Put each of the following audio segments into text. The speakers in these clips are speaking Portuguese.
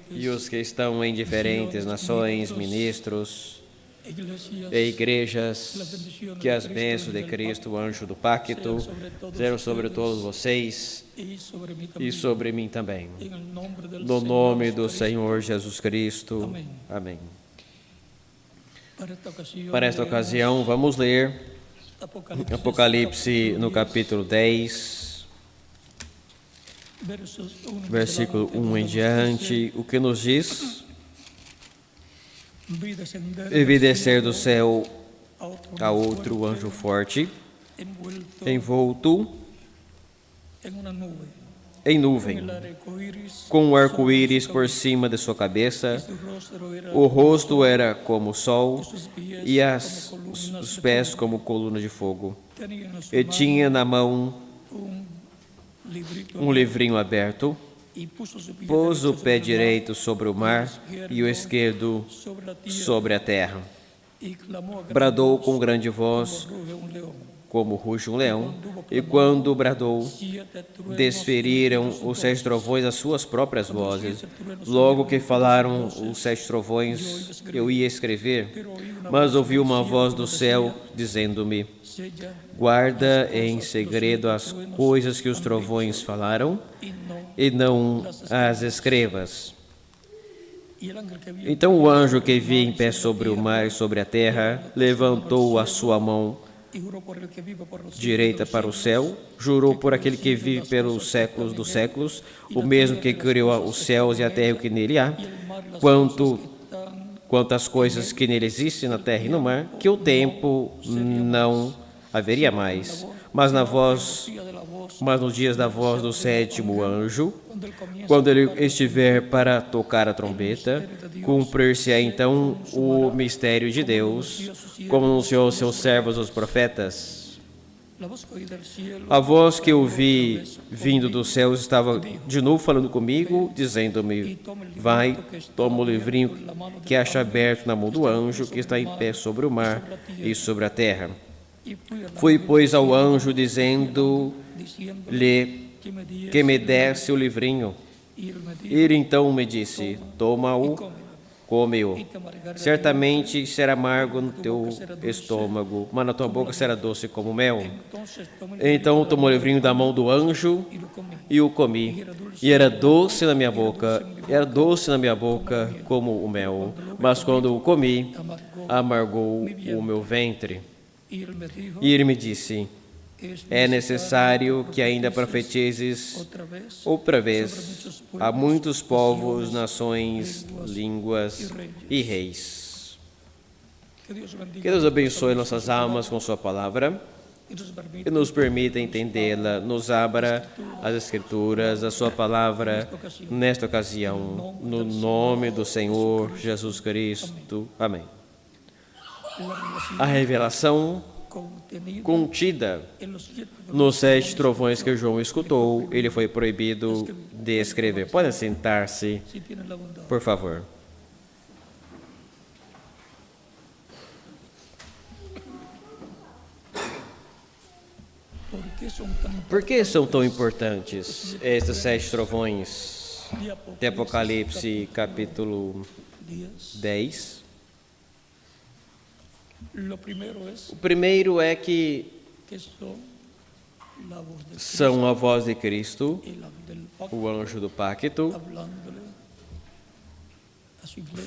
e os que estão em diferentes nações, ministros e igrejas, que as bênçãos de Cristo, o anjo do pacto, sejam sobre todos vocês e sobre mim também. No nome do Senhor Jesus Cristo. Amém. Para esta ocasião, vamos ler Apocalipse no capítulo 10, versículo 1 em diante, o que nos diz: E vi descer do céu a outro anjo forte, envolto em nuvem, com um arco-íris por cima de sua cabeça. O rosto era como o sol e os pés como coluna de fogo. E tinha na mão um livrinho aberto. Pôs o pé direito sobre o mar e o esquerdo sobre a terra. Bradou com grande voz, como ruge um leão, e quando bradou, desferiram os 7 trovões as suas próprias vozes. Logo que falaram os 7 trovões, eu ia escrever, mas ouvi uma voz do céu dizendo-me: guarda em segredo as coisas que os trovões falaram, e não as escrevas. Então o anjo que vi em pé sobre o mar e sobre a terra levantou a sua mão direita para o céu, jurou por aquele que vive pelos séculos dos séculos, o mesmo que criou os céus e a terra e o que nele há, quantas coisas que nele existem na terra e no mar, que o tempo não haveria mais. Mas nos dias da voz do 7º anjo, quando ele estiver para tocar a trombeta, cumprir-se-á então o mistério de Deus, como anunciou seus servos os profetas. A voz que eu vi vindo dos céus estava de novo falando comigo, dizendo-me: vai, toma o livrinho que acha aberto na mão do anjo que está em pé sobre o mar e sobre a terra. Fui, pois, ao anjo, dizendo-lhe que me desse o livrinho. Ele então me disse: toma-o, come-o. Certamente será amargo no teu estômago, mas na tua boca será doce como mel. Então tomou o livrinho da mão do anjo e o comi. E era doce na minha boca como o mel. Mas quando o comi, amargou o meu ventre. E ele me disse: é necessário que ainda profetizes outra vez a muitos povos, nações, línguas e reis. Que Deus abençoe nossas almas com sua palavra e nos permita entendê-la, nos abra as Escrituras, a sua palavra nesta ocasião, no nome do Senhor Jesus Cristo. Amém. A revelação contida nos 7 trovões que João escutou, ele foi proibido de escrever. Pode sentar-se, por favor. Por que são tão importantes estes 7 trovões de Apocalipse, capítulo 10? O primeiro é que são a voz de Cristo, o anjo do pacto,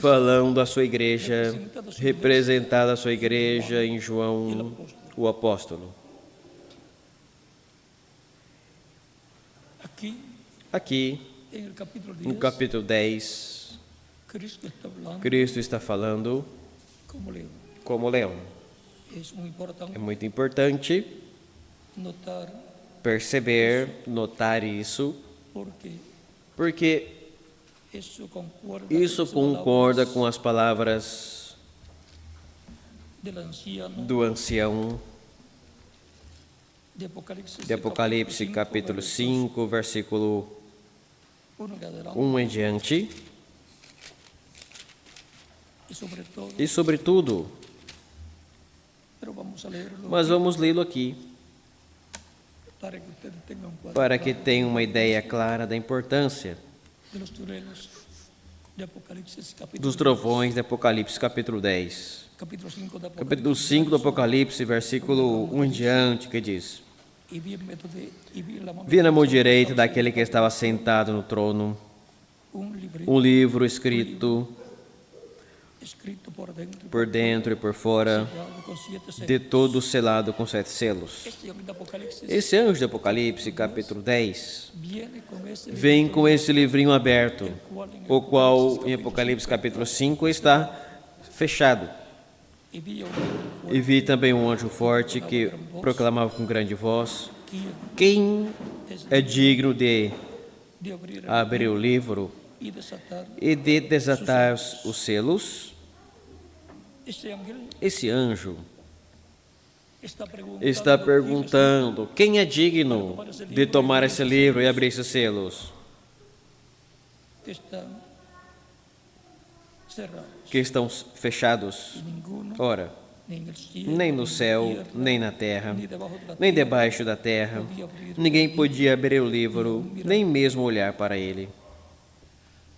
falando à sua igreja, representada a sua igreja em João, o apóstolo. Aqui, no capítulo 10, Cristo está falando como leão. É muito importante perceber, notar isso, porque isso concorda com as palavras do ancião de Apocalipse, capítulo 5, versículo 1 em diante. E sobretudo, mas vamos lê-lo aqui, para que tenham uma ideia clara da importância. dos trovões de Apocalipse, capítulo 10. Capítulo 5 do Apocalipse, versículo 1 em diante, que diz: Vi na mão direita daquele que estava sentado no trono um livro escrito por dentro e por fora, de todo selado com 7 selos. Esse anjo de Apocalipse, capítulo 10, vem com esse livrinho aberto, o qual em Apocalipse, capítulo 5, está fechado. E vi também um anjo forte que proclamava com grande voz: quem é digno de abrir o livro e de desatar os selos? Esse anjo está perguntando: quem é digno de tomar esse livro e abrir esses selos? Que estão fechados. Ora, nem no céu, nem na terra, nem debaixo da terra, ninguém podia abrir o livro, nem mesmo olhar para ele.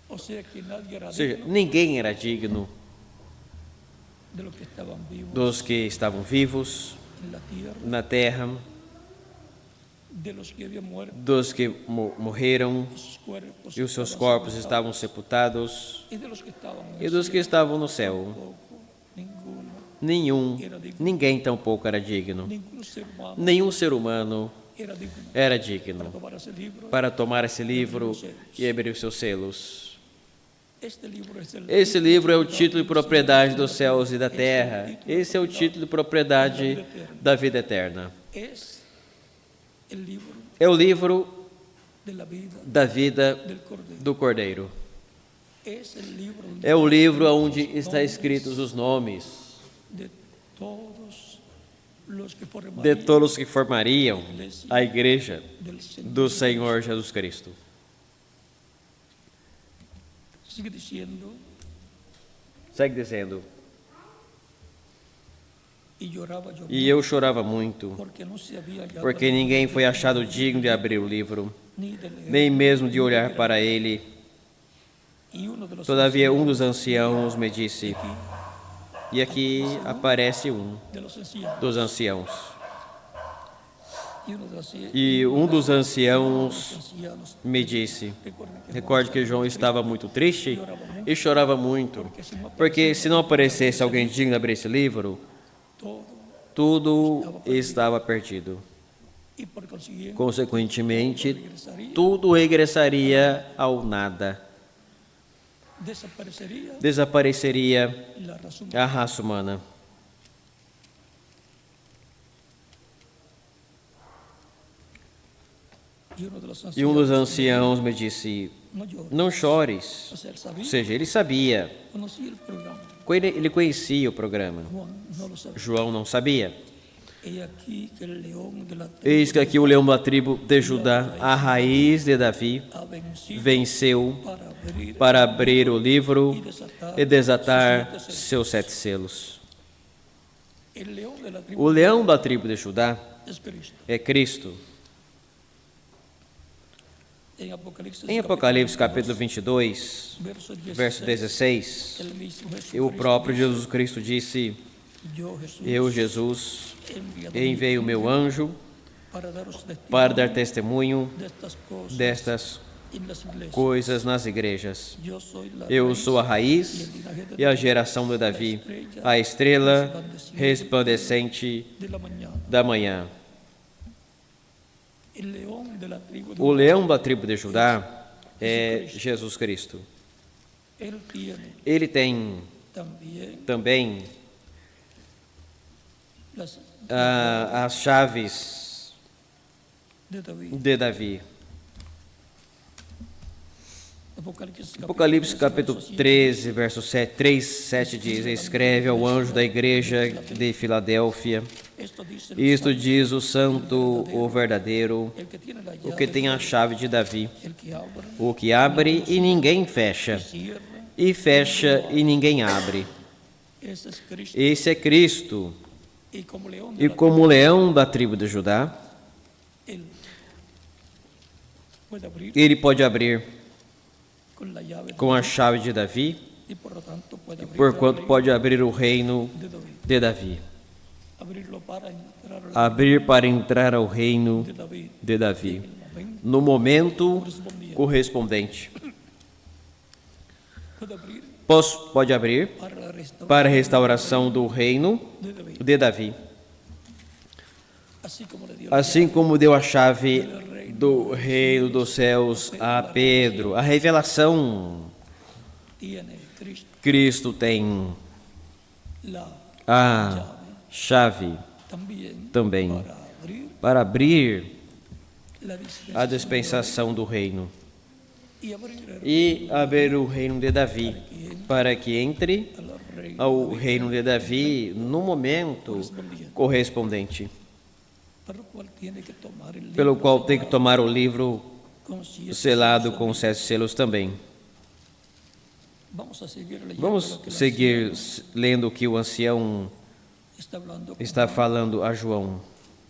Ou seja, ninguém era digno dos que estavam vivos na terra, dos que morreram e os seus corpos estavam sepultados, e dos que estavam no céu. Ninguém tampouco era digno. Nenhum ser humano era digno para tomar esse livro e abrir os seus selos. Esse livro é o título de propriedade dos céus e da terra. Esse é o título de propriedade da vida eterna. É o livro da vida do Cordeiro. É o livro onde estão escritos os nomes de todos que formariam a igreja do Senhor Jesus Cristo. Segue dizendo: e eu chorava muito, porque ninguém foi achado digno de abrir o livro, nem mesmo de olhar para ele. Todavia um dos anciãos me disse, e aqui aparece um dos anciãos, e um dos anciãos me disse, recorde que João estava muito triste e chorava muito, porque se não aparecesse alguém digno de abrir esse livro, tudo estava perdido. Consequentemente, tudo regressaria ao nada. Desapareceria a raça humana. E um dos anciãos me disse, não chores. Ou seja, ele sabia. Ele conhecia o programa. João não sabia. Eis que aqui o leão da tribo de Judá, a raiz de Davi, venceu para abrir o livro e desatar seus 7 selos. O leão da tribo de Judá é Cristo. Em Apocalipse capítulo 22, verso 16, o próprio Jesus Cristo disse, eu, Jesus, enviei o meu anjo para dar testemunho destas coisas nas igrejas. Eu sou a raiz e a geração de Davi, a estrela resplandecente da manhã. O leão da tribo de Judá é Jesus Cristo. Ele tem também as chaves de Davi. Apocalipse capítulo 13, verso 3, 7 diz, escreve ao anjo da igreja de Filadélfia, isto diz o santo, o verdadeiro, o que tem a chave de Davi, o que abre e ninguém fecha, e fecha e ninguém abre. Esse é Cristo, e como leão da tribo de Judá, ele pode abrir con la llave com a chave de Davi, y por lo tanto puede porquanto pode abrir o reino de David, de Davi. abrirlo para entrar al Abrir para entrar ao reino de David de Davi, en el momento no momento correspondiente. correspondente. Puede abrir Pode abrir para la restauración para a restauração do reino de David, de Davi, así como le dio assim como deu a chave do reino dos céus a Pedro. A revelação, tiene Cristo Cristo tem la a chave también também para abrir para abrir la dispensación a dispensação do reino y abrir e abrir o reino de Davi, para que entre al rey, ao reino de Davi no momento correspondente, para lo cual tiene que tomar el pelo libro qual tem que tomar o livro con 7 selado com 7 selos também. Vamos a seguir leyendo Vamos lo que la seguir lendo o que o ancião está hablando. está falando a João.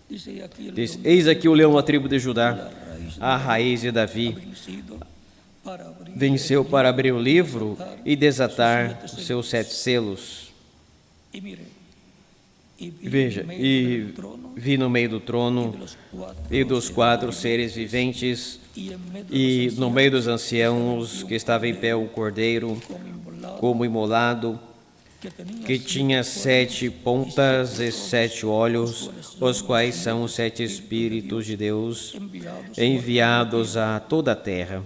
Dice aquí el Diz: Eis aqui o leão da tribo de Judá, raíz a raiz de Davi, vencido para abrir venceu para abrir o livro e desatar os seus 7 selos. y mire y vi Veja, en medio e del trono vi no meio do trono de los cuatro e dos 4 seres viventes, y en medio de e los no meio dos anciãos que estava em pé o cordeiro, como imolado, que tinha 7 pontas e 7 olhos, os quais são os 7 Espíritos de Deus enviados a toda a terra.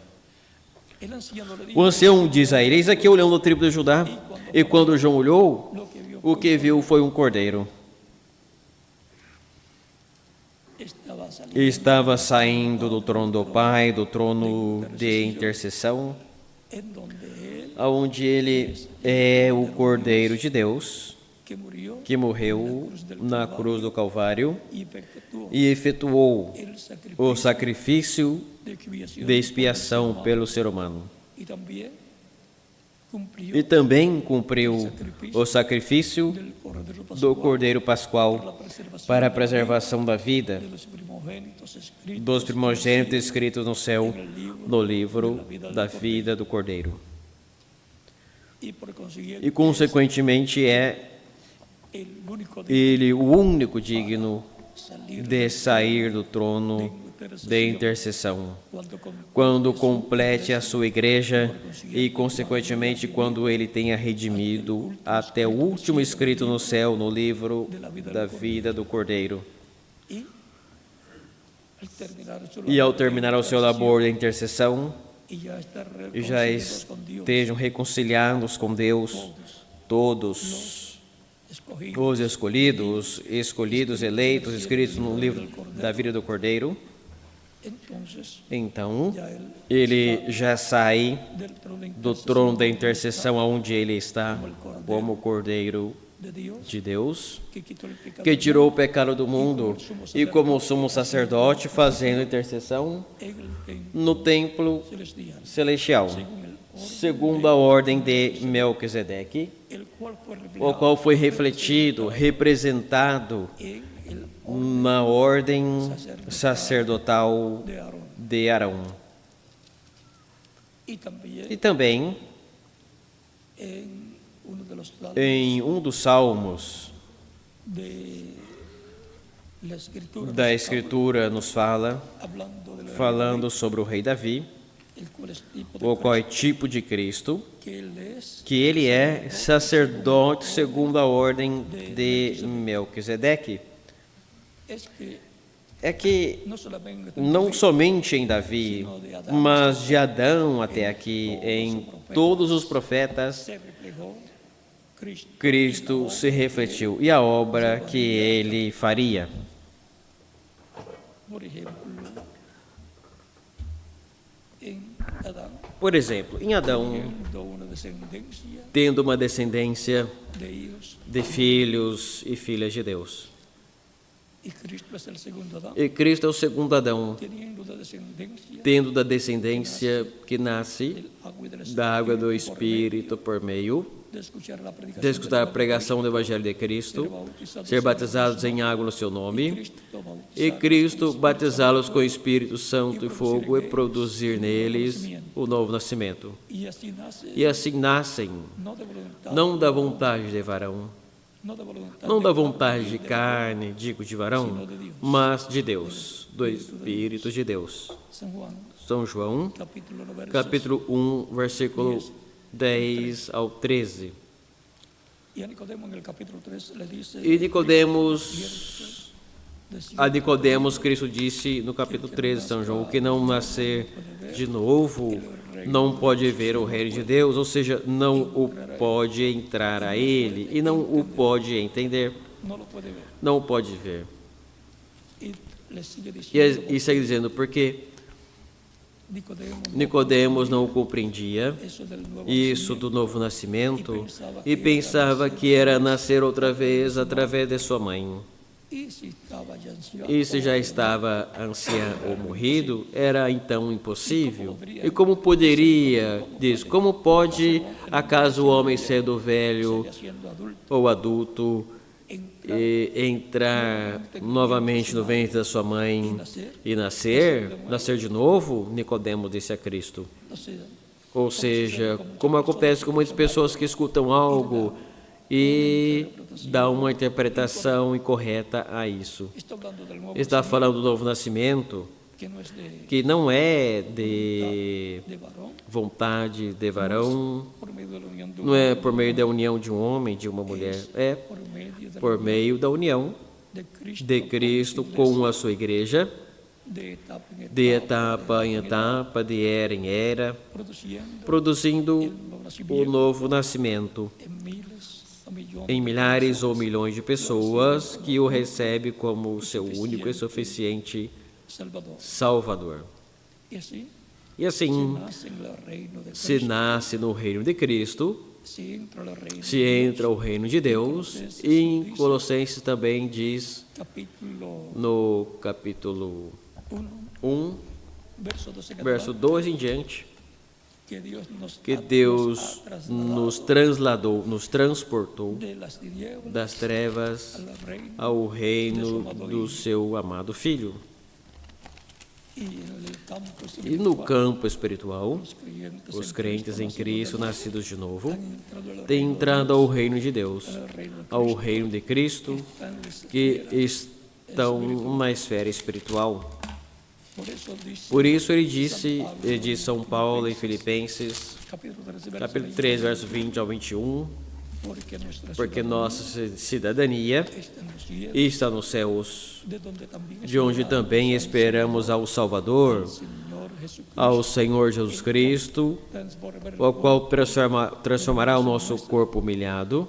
el anciano le O dijo ancião diz a ele: Eis aqui o leão da tribo de Judá. E quando João olhou, lo que vio o que viu foi um cordeiro. estaba saliendo E estava saindo do trono do Pai, do trono de intercessão, en donde él onde ele é o Cordeiro de Deus, que murió que morreu na cruz do Calvário y efectuó e efetuou el sacrificio o sacrifício de expiación de expiação pelo ser humano. y también cumplió E também cumpriu o sacrifício del Cordero do Pascual Cordeiro Pascual para a preservação da vida de los primogénitos escritos dos primogênitos escritos no céu, no livro da vida do Cordeiro. y por consiguiente E, consequentemente, é el único ele o único digno salir de sair do trono de intercessão, quando complete a sua igreja e, consequentemente, quando ele tenha redimido até o último escrito no céu, no livro da vida do Cordeiro. y al terminar su E, ao terminar o seu labor de intercessão, y ya estar e já reconciliados con Dios, estejam reconciliados com Deus, todos escogidos, os escolhidos, eleitos, escritos no livro da vida do Cordeiro, entonces então ya él ele já sai del trono de do trono da intercessão aonde ele está, como o Cordeiro de Dios de Deus, que quitó el pecado que tirou o pecado do mundo, e como sumo sacerdote fazendo intercessão en no templo celestial, celestial, segundo a ordem de Melquisedeque, el cual fue o reflejado qual foi refletido, representado en el na ordem sacerdotal de Aarón de Arão. y también E também, en uno de los salmos em um dos salmos de la escritura da Escritura, nos fala, hablando del falando sobre o rei Davi, el cual es tipo de o qual é tipo de Cristo, que él es que ele é sacerdote segundo a ordem de Melquisedeque. es que É que no solamente não somente em Davi, mas de Adão até aqui, em todos os profetas, se reflejó Cristo, Cristo se refletiu e a obra que ele faria. por ejemplo, en Adán, Por exemplo, em Adão, teniendo una descendencia tendo uma descendência de hijos, de filhos e filhas de Deus. Y Cristo es el segundo Adán, E Cristo é o segundo Adão, teniendo la descendencia tendo da descendência que nasce del agua y del da água do Espíritu Espírito por meio de escuchar la predicación de escutar a del pregação do Evangelho de Cristo, ser batizados em água no seu nome, Cristo bautizar e Cristo batizá-los com o Espírito Santo e fogo e produzir neles o novo nascimento. y así nace E assim nascem, no de voluntad, não da vontade de varão, no de voluntad não de da carne, vontade de carne, digo de varão, mas de Deus, do Espírito de Deus. San Juan, São João, capítulo 9, versos capítulo 1, versículo 10 ao 13. Y a Nicodemo en el capítulo 3 le dice, E a decía, Nicodemos, Cristo disse no capítulo 13 de São João, o que não nascer de novo não pode ver o reino de Deus, ou seja, não o pode entrar a ele e não o pode entender, no lo puede ver. não o pode ver. Y le sigue diciendo, E segue dizendo, porque Nicodemo, Nicodemos não compreendia eso del nuevo isso do novo nascimento e pensava que era nascer outra vez através de sua mãe. y si estaba ya anciano, E se já estava ancião ou morrido, era então impossível. E como poderia, diz, como pode acaso o homem sendo velho siendo adulto, ou adulto entrar e entrar novamente no ventre da sua mãe e nascer de novo? Nicodemo disse a Cristo. no sé, Ou seja, como acontece com muitas pessoas que escutam algo e dão uma interpretação incorreta a isso. está hablando del nuevo Está falando do novo nascimento, que no es de que não é de varón, vontade de varão, por medio de la unión de não é por meio da união de um homem, de uma mulher, é por medio de, por meio da união de Cristo com a sua igreja, de etapa em etapa, de era em era, produzindo o novo nascimento em milhares ou milhões de pessoas que o recebe como seu único e suficiente Salvador. E assim, se nasce no reino de Cristo, se entra o reino de Deus, e em Colossenses também diz, no capítulo 1, verso 2 em diante, que Deus nos trasladou, nos transportou das trevas ao reino do seu amado Filho. E no campo espiritual, os crentes em Cristo, nascidos de novo, têm entrado ao reino de Deus, ao reino de Cristo, que estão na esfera espiritual. Por isso ele disse de São Paulo em Filipenses, capítulo 3, verso 20 ao 21, porque nossa cidadania está nos céus, de onde também esperamos ao Salvador, ao Senhor Jesus Cristo, o qual transformará o nosso corpo humilhado,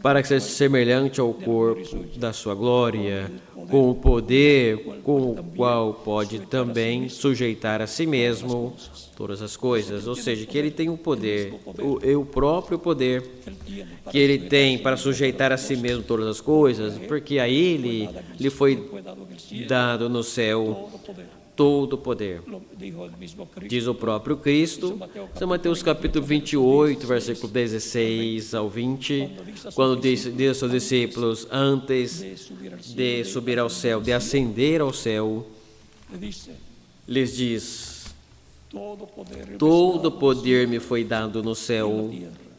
para que seja semelhante ao corpo da sua glória, com o poder com o qual pode também sujeitar a si mesmo todas as coisas. Ou seja, que ele tem o poder, o próprio poder que ele tem para sujeitar a si mesmo todas as coisas, porque a ele lhe foi dado no céu todo o poder. Diz o próprio Cristo, São Mateus capítulo 28, versículo 16 ao 20, quando diz aos seus discípulos, antes de subir ao céu, de ascender ao céu, lhes diz, todo poder me foi dado no céu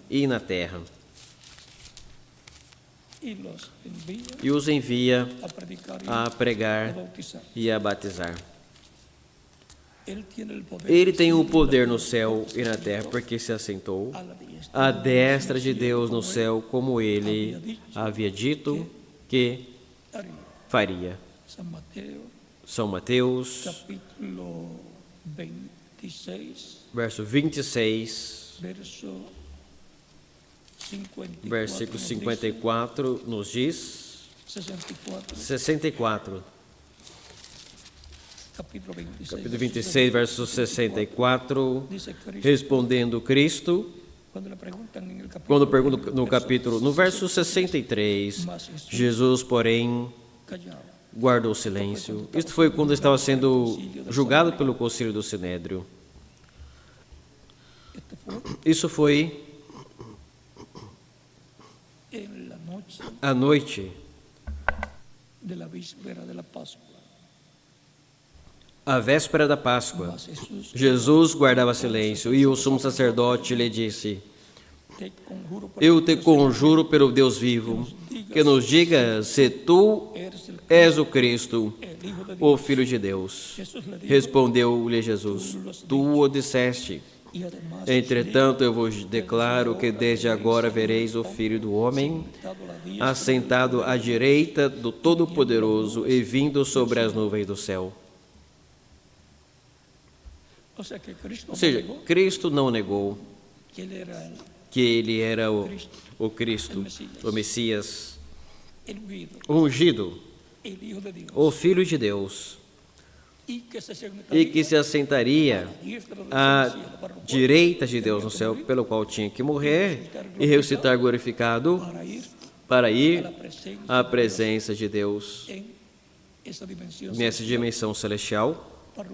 e na terra. E os envia a pregar e a batizar. Ele tem o poder no céu e na terra, porque se assentou à destra de Deus no céu, como ele havia dito que faria. São Mateus, verso 26, versículo 54, nos diz, 64, capítulo 26, verso 64, respondendo Cristo, quando pergunta no verso 63, Jesus, porém, guardou silêncio. Isto foi quando estava sendo julgado pelo Concílio do Sinédrio. Esto fue Isso foi en la noche à noite, de la víspera de la Pascua. à véspera da Páscoa. Mas Jesús, Jesus guardava silêncio e o sumo sacerdote lhe disse: te conjuro por Eu te conjuro pelo Deus vivo, que nos diga se tu és o Cristo, el Hijo de Dios. o Filho de Deus. Jesús le dijo, Respondeu-lhe Jesus: Tu o disseste. y además Entretanto, eu vos declaro que desde agora vereis o Filho do Homem assentado à direita do Todo-Poderoso e vindo sobre as nuvens do céu. o sea que Cristo Ou seja, negó Cristo não negou que él era que ele era o Cristo, o Messias, el ungido, o ungido, el Hijo de Dios, o Filho de Deus, y que se e que se assentaria diestra del à cielo para direita de Deus no céu, pelo qual tinha que morrer e ressuscitar glorificado para ir la presencia à presença de Deus en esa dimensión nessa dimensão celestial, para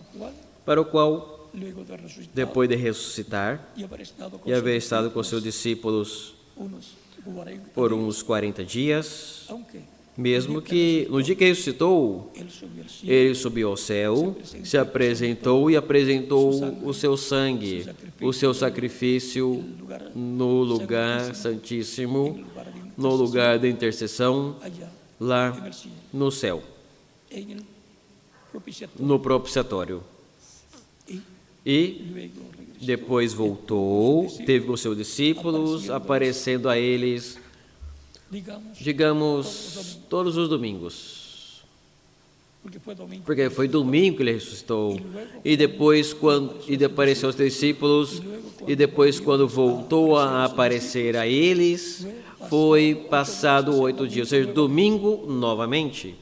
para lo cual o qual, luego de resucitar depois de ressuscitar y haber estado con e haver sus estado com discípulos seus discípulos unos 40 por días, uns 40 dias, aunque mesmo que no dia que ressuscitou, él subió al cielo, ele subiu ao céu, se apresentou e apresentou o seu sangue, o seu sacrifício no lugar santíssimo, no lugar da intercessão, allá lá en el cielo, no céu, en el propiciatorio, no propiciatório. y E luego regresó. depois voltou, teve com seus discípulos, aparecendo a eles, digamos, todos os domingos. Porque foi domingo que ele ressuscitou. E depois, quando ele apareceu aos discípulos, e depois, quando voltou a aparecer a eles, foi passado 8 dias, ou seja, domingo novamente.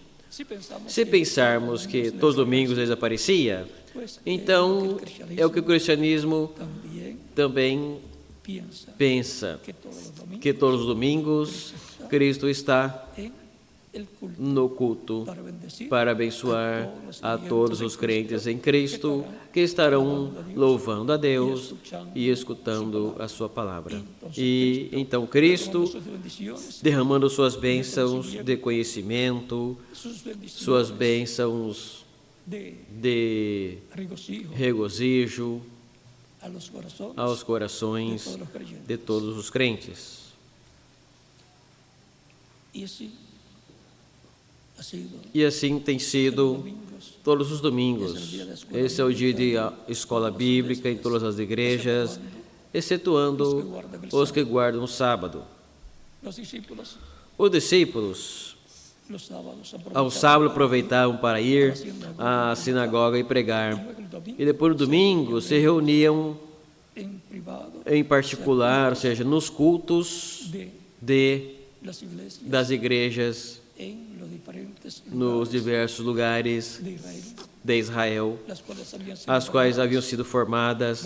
Se pensarmos que todos os domingos ele aparecia, então é o que o cristianismo também pensa, que todos os domingos Cristo está no culto para abençoar a todos os crentes em Cristo que estarão louvando a Deus e escutando a sua palavra. E então Cristo derramando suas bênçãos de conhecimento, suas bênçãos de regozijo aos corações de todos os crentes. E assim tem sido todos os domingos. Esse é o dia de escola bíblica em todas as igrejas, excetuando os que guardam o sábado. Os discípulos, ao sábado, aproveitavam para ir à sinagoga e pregar. E depois do domingo se reuniam em particular, ou seja, nos cultos das igrejas nos diversos lugares de Israel, as quais haviam sido formadas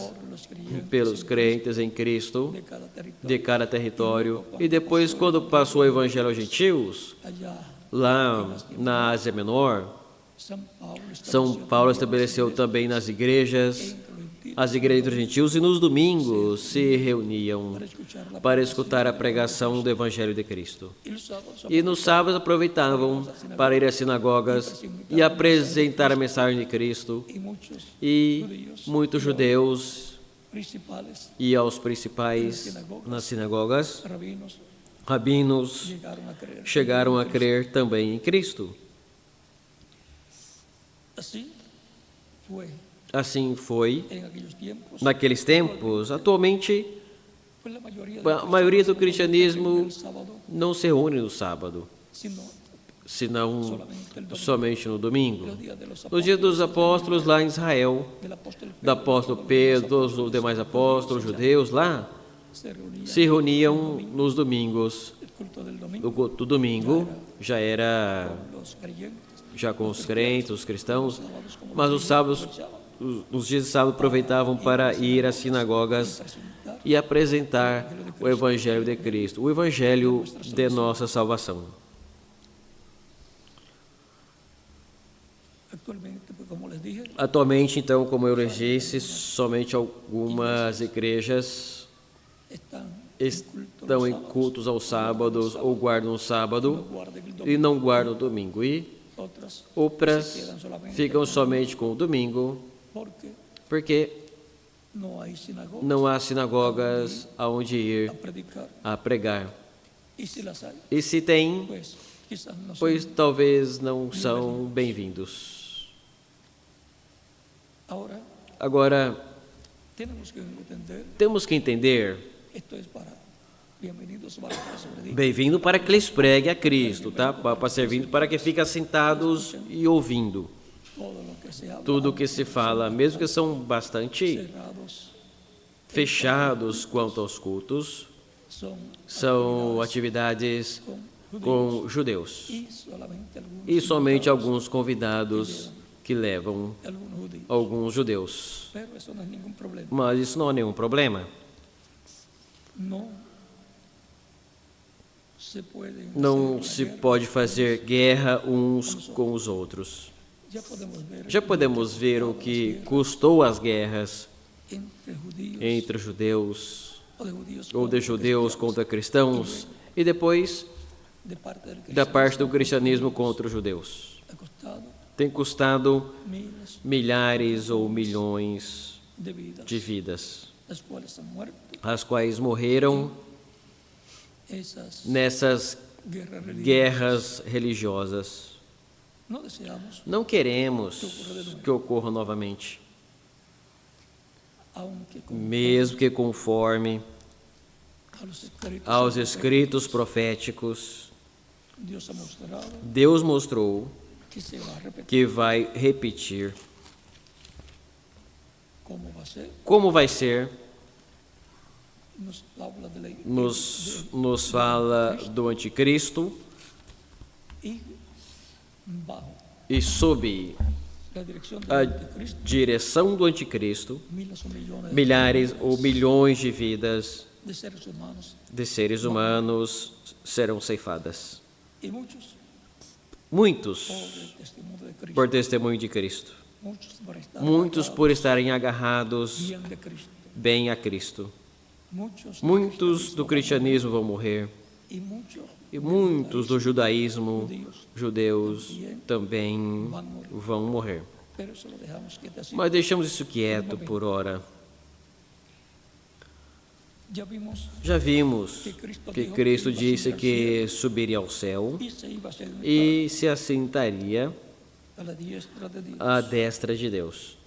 pelos crentes em Cristo de cada território. E depois, quando passou o evangelho aos gentios, lá na Ásia Menor, São Paulo estabeleceu também nas igrejas, as igrejas dos gentios, e nos domingos se reuniam para escutar a pregação do Evangelho de Cristo. E nos sábados aproveitavam para ir às sinagogas e apresentar a mensagem de Cristo. E muitos judeus e aos principais nas sinagogas, rabinos, chegaram a crer também em Cristo. Assim foi naqueles tempos. Atualmente, a maioria do cristianismo não se reúne no sábado, senão somente no domingo. No dia dos apóstolos, lá em Israel, do apóstolo Pedro, todos os demais apóstolos judeus lá, se reuniam nos domingos. O culto do domingo já era com os crentes, os cristãos, mas os sábados, nos dias de sábado, aproveitavam para ir às sinagogas e apresentar o Evangelho de Cristo, o Evangelho de nossa salvação. Actualmente, pues, como les dije, Atualmente, então, como eu lhes disse, somente algumas igrejas están estão em cultos aos sábados ou guardam o sábado guardan el e domingo, não guardam o domingo. E otras outras ficam somente com o domingo, porque porque no hay sinagogas não há sinagogas aonde a ir predicar, a pregar. y si las hay, E se tem, pues quizás no son. pois talvez não são bem-vindos. Ahora, Agora, tenemos que entender, temos que entender, esto es para bienvenidos para que se predique, bem-vindo para que lhes pregue a Cristo, tá? Para servindo para que fiquem sentados e ouvindo todo lo que se habla, tudo o que se fala, mesmo que são bastante cerrados, fechados quanto aos cultos, son são atividades com judeus. y solamente algunos, E somente alguns convidados que levam algunos judíos. alguns judeus. Pero eso no es ningún problema. Mas isso não é nenhum problema. No se puede Não hacer se una guerra. pode fazer guerra uns com os outros. Ya podemos ver Já podemos ver o que custou as guerras entre judíos entre judeus o de judíos ou de judeus contra cristãos e depois de parte del da parte do cristianismo contra os judeus. ha costado Tem custado miles milhares ou milhões de vidas, de vidas, las cuales han muerto. as quais morreram Esas nessas guerras religiosas. guerras religiosas. No deseamos, Não queremos que ocorra novamente, aunque mesmo que conforme a los escritos aos escritos proféticos, Dios ha mostrado Deus mostrou que se va a repetir. que vai repetir. ¿Cómo va a ser? Como vai ser? Nos habla de la Nos fala do anticristo y bajo e sob la dirección a del anticristo, direção do anticristo, miles o millones milhares ou milhões de vidas de seres humanos de seres humanos serão ceifadas. y muchos Muitos por el testimonio de Cristo, por testemunho de Cristo. muchos por estar Muitos por estarem agarrados bien de Cristo, bem a Cristo. muchos Muitos do cristianismo vão morrer. y muchos E muitos do judaísmo, judeus, também vão morrer. pero eso lo dejamos quieto así. Mas deixamos isso quieto por hora. Ya vimos Já vimos que Cristo disse que subiria ao céu y se iba a sentar e se assentaria a la diestra de Dios. à destra de Deus.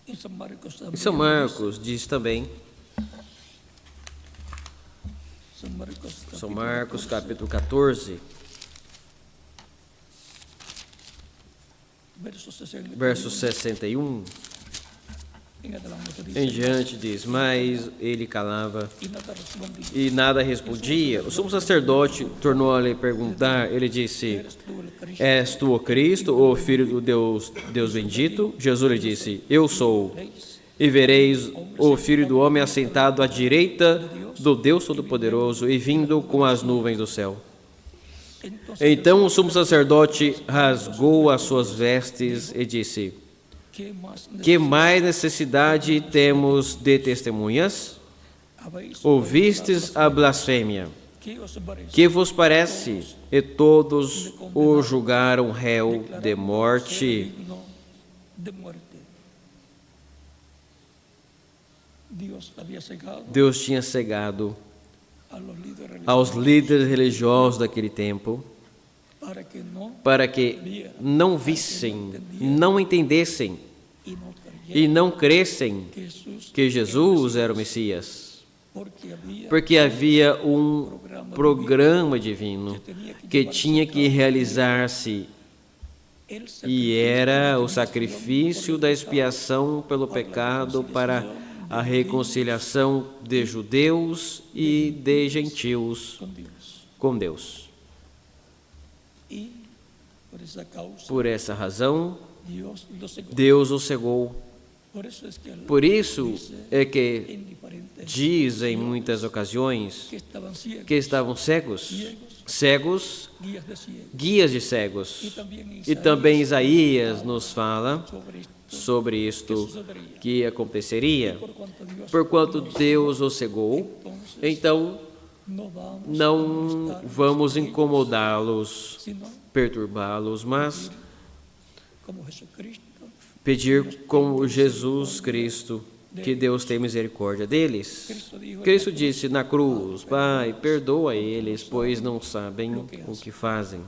En San Marcos E también São Marcos diz também, São Marcos capítulo 14, verso 61, em diante diz, mas ele calava e nada respondia. O sumo sacerdote tornou a lhe perguntar, ele disse, és tu o Cristo, o Filho do Deus bendito? Jesus lhe disse, eu sou. E vereis o Filho do Homem assentado à direita do Deus Todo-Poderoso e vindo com as nuvens do céu. Então o sumo sacerdote rasgou as suas vestes e disse, que mais necessidade temos de testemunhas? Ouvistes a blasfêmia. Que vos parece? E todos o julgaram réu de morte. Deus tinha cegado aos líderes religiosos daquele tempo para que não vissem, não entendessem e não crescem que Jesus era o Messias, porque havia um programa divino que tinha que realizar-se e era o sacrifício da expiação pelo pecado para a reconciliação de judeus e de gentios com Deus. Por essa razão, Deus o cegou. Por isso é que diz em muitas ocasiões que estavam cegos cegos, guías de ciegos. guias de cegos. também E também Isaías nos fala Sobre esto, sobre isto que aconteceria. por cuanto Dios Porquanto Deus o cegou, então no vamos não vamos incomodá-los, sino perturbá-los, mas como Jesucristo pedir como Jesus Cristo que Deus tenha misericórdia deles. Cristo disse na cruz: Pai, perdoa eles, pois não sabem o que fazem.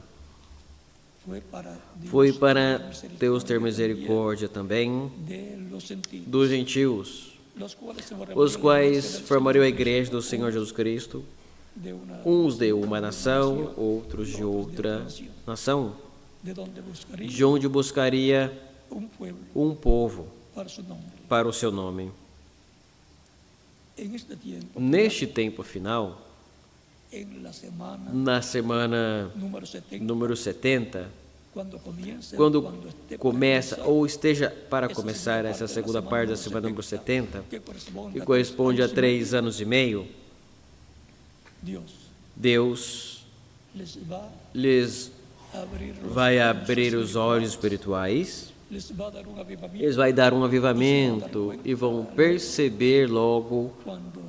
foi para Deus Foi para Deus ter misericórdia também de los gentiles, dos gentios, los cuales se os quais formariam a igreja do Senhor Jesus Cristo, de una uns de uma nação, outros de outra nação, de onde buscaria de onde buscaria um pueblo um povo para su nombre. para o seu nome. En este tiempo, Neste tempo final, en la semana na semana número 70, número 70, quando comience, quando esté começa ou esteja para começar essa segunda parte da semana número 70, que corresponde a 3 anos e meio, Dios Deus les va lhes a abrir los vai abrir os olhos espirituais, les va a dar un avivamiento eles vai dar um avivamento e vão perceber logo quando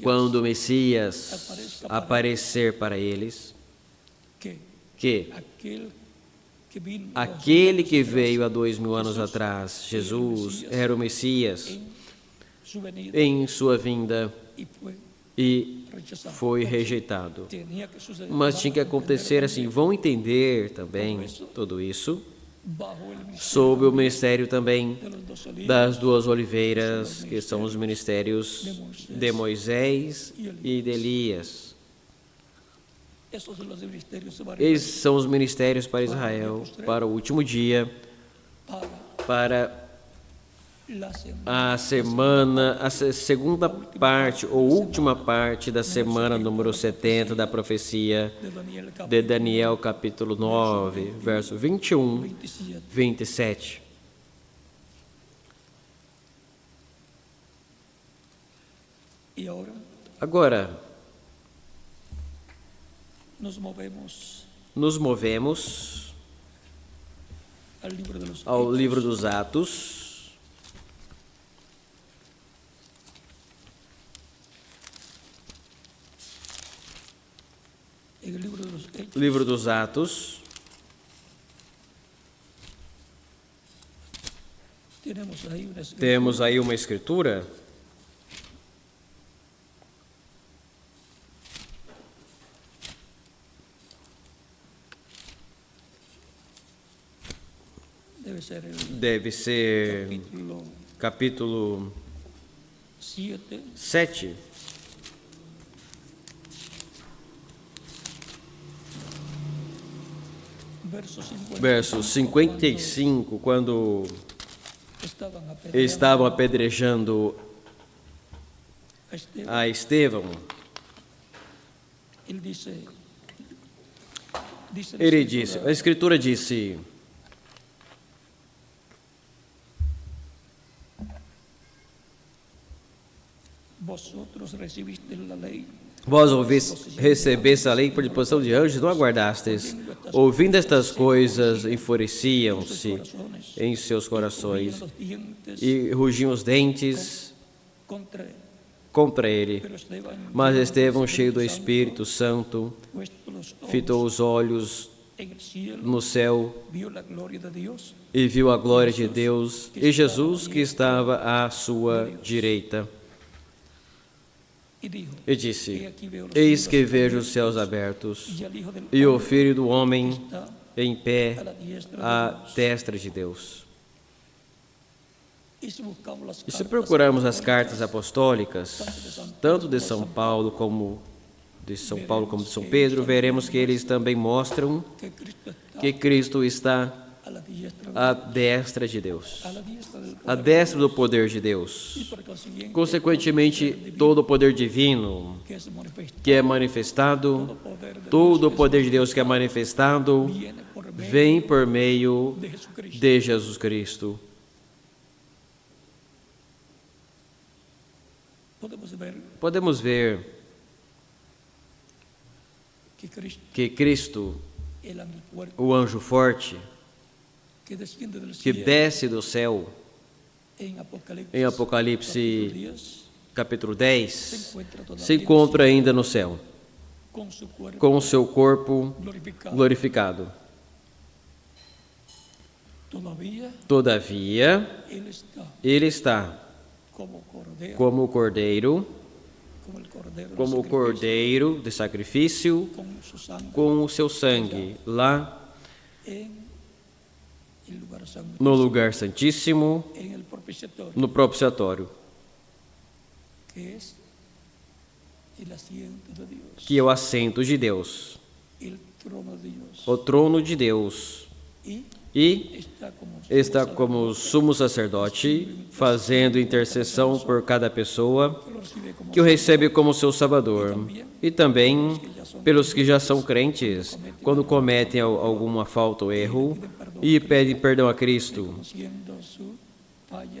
quando o Messias aparecer para eles, que aquele que veio há 2000 anos atrás, Jesus, era o Messias em sua vinda e foi rejeitado. Mas tinha que acontecer assim. Vão entender também tudo isso sob o ministério também das duas oliveiras, que são os ministérios de Moisés e de Elias. Esses são os ministérios para Israel, para o último dia, para a semana, a segunda parte ou última parte da semana número 70 da profecia de Daniel, capítulo 9, verso 21, 27. Agora, nos movemos ao livro dos Atos. Livro dos Atos. Temos aí uma escritura. Deve ser capítulo 7. Verso 55, quando estavam apedrejando a Estevão, ele disse, a Escritura disse: Vós recebeste a lei por disposição de anjos, não aguardastes. Ouvindo estas coisas, enfureciam-se em seus corações e rugiam os dentes contra ele. Mas Estevão, cheio do Espírito Santo, fitou os olhos no céu e viu a glória de Deus e Jesus que estava à sua direita. E disse: Eis que vejo os céus abertos e o Filho do Homem em pé à destra de Deus. E se procurarmos as cartas apostólicas, tanto de São Paulo como de São Pedro, veremos que eles também mostram que Cristo está à destra de Deus, à destra do poder de Deus. Consequentemente, todo o poder divino que é manifestado, todo o poder de Deus que é manifestado, vem por meio de Jesus Cristo. Podemos ver que Cristo, que Cristo, el ángel fuerte, o anjo forte, que desciende del que cielo, desce do céu, en em Apocalipse capítulo 10, capítulo se 10, encuentra todavía se encontra ainda no céu, con su cuerpo com o seu corpo glorificado. glorificado. Todavía Ele está como cordeiro, como o cordeiro de sacrifício, con su sangre com o seu sangue, lá en el lugar santo, no lugar santíssimo, en el propiciatorio, no propiciatório, que es el asiento de Dios, que é o assento de Deus, el trono de Dios, o trono de Deus, y e está como como sumo sacerdote, fazendo intercessão por cada pessoa que o recebe como seu Salvador, e também pelos que já são crentes, quando cometem alguma falta ou erro e pedem perdão a Cristo,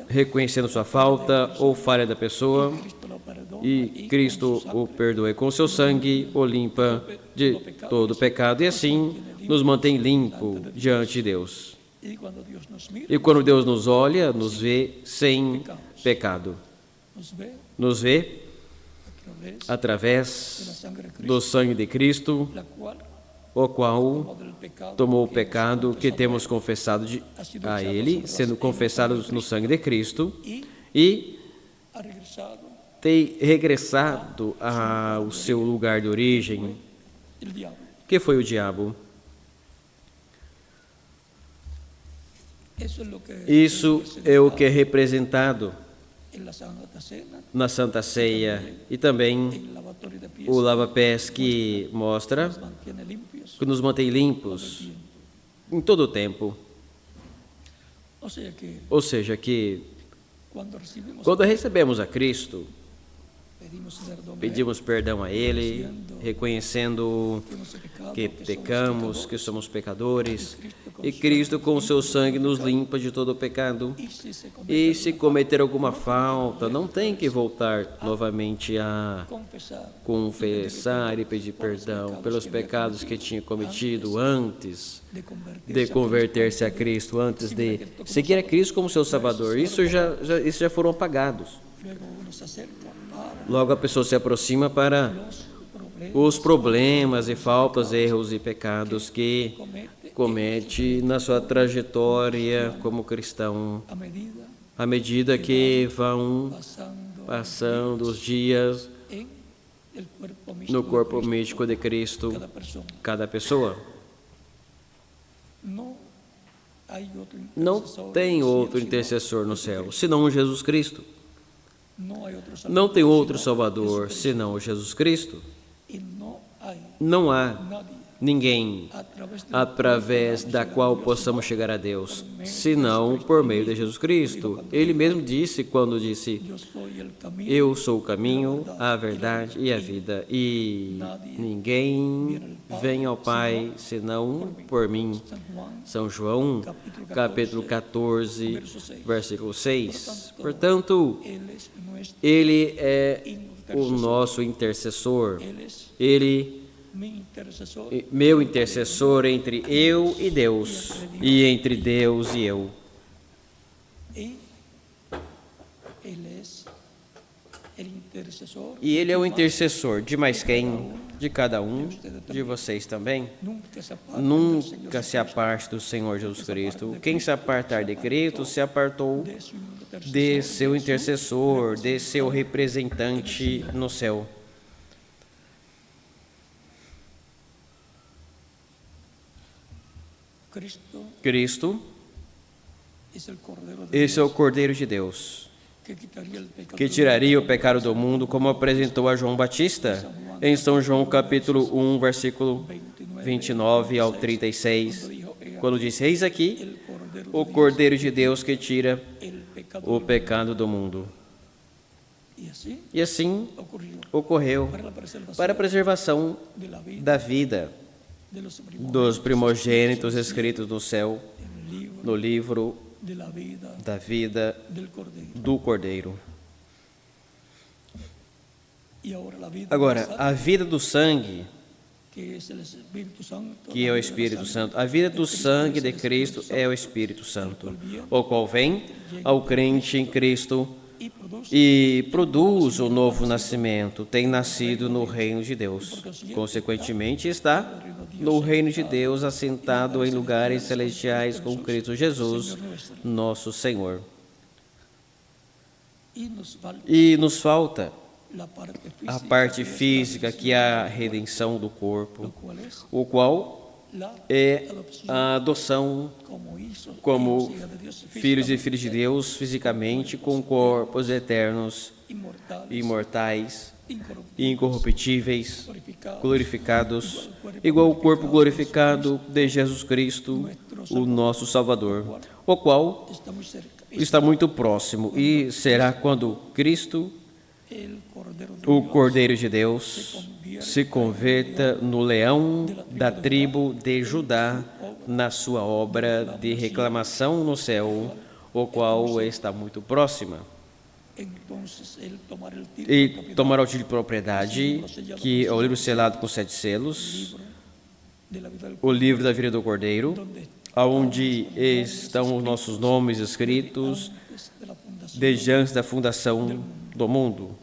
reconhecendo sua falta ou falha da pessoa, e Cristo o perdoa com seu sangue, o limpa de todo pecado, e assim nos mantém limpo diante de Deus. E quando Deus nos olha, nos vê sem pecado. Nos vê através do sangue de Cristo, o qual tomou o pecado que temos confessado a Ele, sendo confessados no sangue de Cristo, e tem regressado ao seu lugar de origem, que foi o diabo. Isso é o que é representado na Santa Ceia e também o lava-pés, que mostra que nos mantém limpos em todo o tempo. Ou seja, que quando recebemos a Cristo, pedimos perdão a Ele, reconhecendo que pecamos, que somos pecadores, e Cristo com o seu sangue nos limpa de todo o pecado. E se cometer alguma falta, não tem que voltar novamente a confessar e pedir perdão pelos pecados que tinha cometido antes de converter-se a Cristo, antes de seguir a Cristo como seu Salvador. Isso já foram apagados. Logo a pessoa se aproxima para os problemas e faltas, erros e pecados que comete na sua trajetória como cristão, à medida que vão passando os dias no corpo místico de Cristo, cada pessoa. Não tem outro intercessor no céu, senão Jesus Cristo. Não tem outro Salvador, senão Jesus Cristo. Não há ninguém através da qual possamos chegar a Deus, senão por meio de Jesus Cristo. Ele mesmo disse, quando disse: eu sou o caminho, a verdade e a vida, e ninguém vem ao Pai senão por mim. São João, capítulo 14, versículo 6. Portanto, Ele é o nosso intercessor. Ele, meu intercessor entre eu e Deus, e entre Deus e eu. E Ele é o intercessor de mais quem? De cada um, de vocês também. Nunca se aparte do Senhor Jesus Cristo. Quem se apartar de Cristo se apartou de seu intercessor, de seu representante no céu. Cristo, esse é o Cordeiro de Deus, que tiraria o pecado do mundo, como apresentou a João Batista em São João capítulo 1, versículo 29 ao 36, quando disse: eis aqui o Cordeiro de Deus que tira o pecado do mundo. E assim ocorreu para a preservação da vida dos primogênitos escritos no céu, no livro da vida do Cordeiro. Agora, a vida do sangue que es el Espíritu Santo. que é o Espírito Santo. A vida do sangue de Cristo é o Espírito Santo, o qual vem ao crente em Cristo Y produce e produz o novo nascimento, tem nascido no reino de Deus. Consequentemente, está no reino de Deus, assentado em lugares celestiais com Cristo Jesus, nosso Senhor. y nos falta E nos falta la parte a física, parte física, que é a redenção do corpo, cual es o qual la é a adoção como hizo como hija de Dios, filhos e filhas de Deus fisicamente, com corpos eternos, inmortales, imortais, incorruptibles, incorruptíveis, glorificados, glorificados, igual o corpo glorificado de Jesus Cristo, o nosso Salvador, o qual está muy cerca. está muito próximo e será quando Cristo, El Cordero de o Dios, Cordeiro de Deus, se converta no leão da tribo de Judá, na sua obra de reclamação no céu, o qual está muito próxima. entonces él tomará el título de E propiedad tomará o título de propriedade, que é o livro selado com 7 selos, de la vida del o livro da vida do Cordeiro, donde onde estão os nossos nomes escritos antes de la fundación desde antes da fundação do mundo.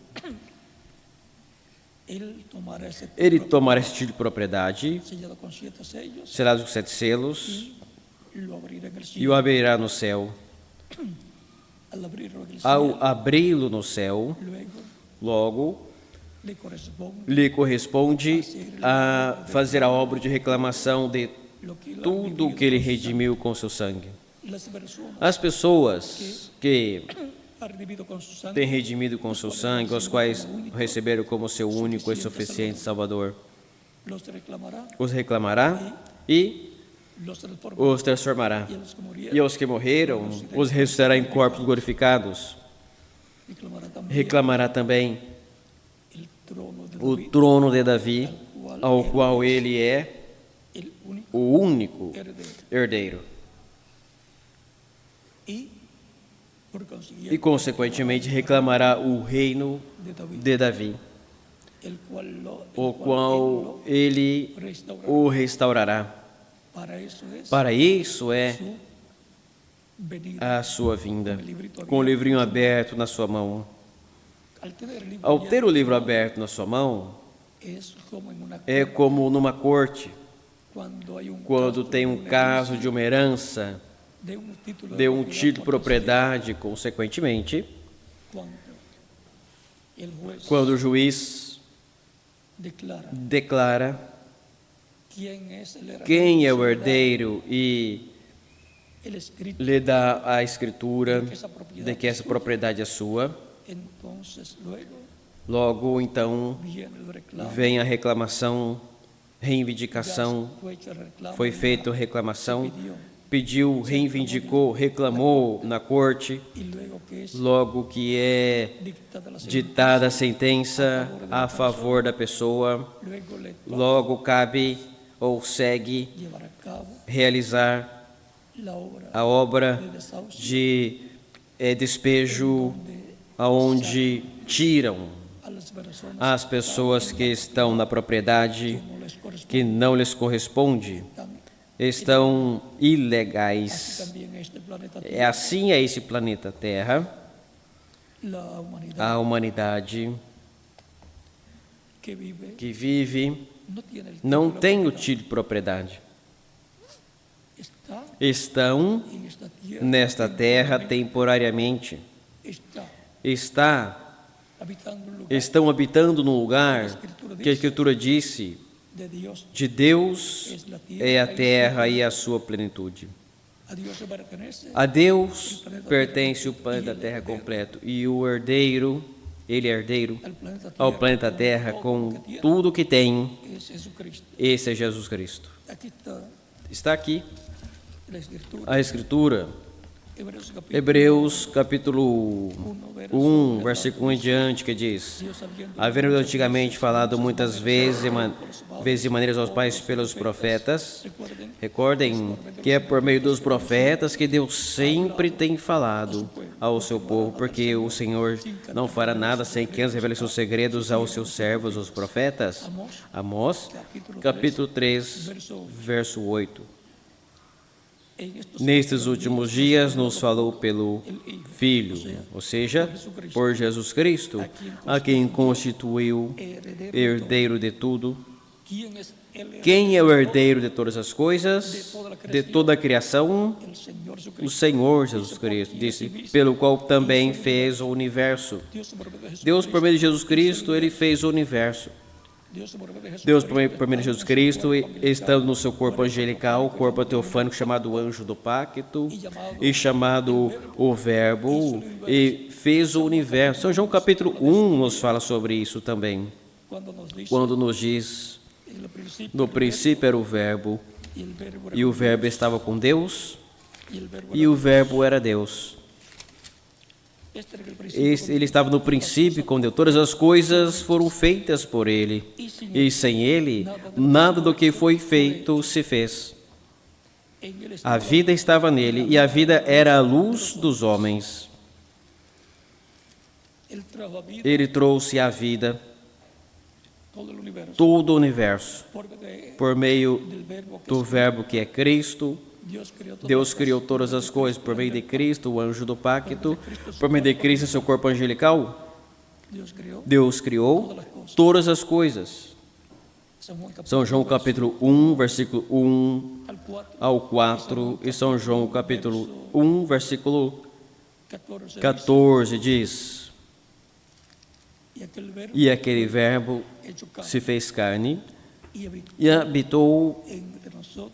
él tomará ese Ele título tomará esse título de propriedade, sellado con 7 sellos, selado com 7 selos, lo abrirá en el e cielo. o abrirá no céu. Al abrirlo en el Ao cielo, abri-lo no céu, luego logo le corresponde lhe corresponde a fazer a obra de reclamação de lo que él ha tudo o que ele redimiu com seu sangue. las personas As pessoas que ha redimido con su sangre têm redimido com seu sangue, os quais receberam como seu único e suficiente Salvador, los reclamará, os reclamará e los transformará, os transformará. y a los que E murieron aos que morreram, os ressuscitará em corpos glorificados. reclamará también Reclamará também el trono de o David, trono de Davi, ao qual ele é el único o único heredero. herdeiro. Y por consiguiente E, consequentemente, reclamará o reino de David, de Davi, el cual o qual ele restaurará. o restaurará. Para eso es Para isso é su venida. a sua vinda, com o livrinho aberto na sua mão. Al tener el libro Ao abierto, ter o livro aberto na sua mão, es como en una é como numa corte, cuando hay un quando tem um caso de uma herança, de un título de um propiedad, título de propriedade, consequentemente, cuando el juez quando o juiz declara declara quién es el heredero, quem é o se le da herdeiro e el escrito, lhe dá a escritura de que essa propriedade é sua, entonces luego logo então viene el reclamo, vem a reclamação, reivindicação, fue hecho el reclamo, foi feita a reclamação, pidió, pediu, reivindicou, reclamou na corte, y luego que es logo que é dictada la sentencia, ditada a sentença a favor da pessoa, luego le logo cabe ou segue llevar a cabo realizar la obra a obra de desahucio de despejo, de aonde tiram a las personas as pessoas que estão na propriedade no les corresponde. que não lhes corresponde, estão ilegais. También este planeta É assim esse planeta Terra, la humanidad a humanidade que vive que vive no tiene el não título tem o propiedad. título de propriedade. Está Estão en esta tierra, nesta terra temporariamente. está habitando un lugar Estão habitando num lugar que a Escritura disse de Dios. de Deus é a terra e a sua plenitude. A Dios le pertenece A Deus pertence o planeta Terra completo e o herdeiro, ele é herdeiro al planeta ao Tierra planeta Terra todo com lo que tiene, tudo que tem. es Jesucristo. Esse é Jesus Cristo. Aquí está Está aqui la Escritura. a Escritura, Hebreos capítulo Hebreus capítulo 1, versículo 1 em diante, que diz: Dios habiendo havendo antigamente falado muitas vezes e maneiras aos pais pelos profetas, recordem que é por meio dos profetas que Deus sempre tem falado ao seu povo, porque o Senhor não fará nada sem que antes revele seus segredos aos seus servos, os profetas. Amós, capítulo 3, verso 8. Nestes últimos dias nos falou pelo Filho, ou seja, por Jesus Cristo, a quem constituiu herdeiro de tudo. Quem é o herdeiro de todas as coisas, de toda a criação? O Senhor Jesus Cristo, disse, pelo qual também fez o universo. Deus, por meio de Jesus Cristo, Ele fez o universo. Deus, por meio de Jesus Cristo, estando no seu corpo angelical, o corpo teofânico chamado anjo do pacto, e chamado o Verbo, e fez o universo. São João capítulo 1 nos fala sobre isso também, quando nos diz, no princípio era o Verbo, e o Verbo estava com Deus, e o Verbo era Deus. Ele estava no princípio com Deus. Todas as coisas foram feitas por Ele, e sem Ele, nada do que foi feito se fez. A vida estava nele, e a vida era a luz dos homens. Ele trouxe a vida, todo o universo, por meio do Verbo que é Cristo. Deus criou todas as coisas por meio de Cristo, o anjo do pacto, por meio de Cristo, seu corpo angelical. Deus criou todas as coisas. São João capítulo 1, versículo 1 ao 4, e São João capítulo 1, versículo 14 diz: E aquele Verbo se fez carne e habitou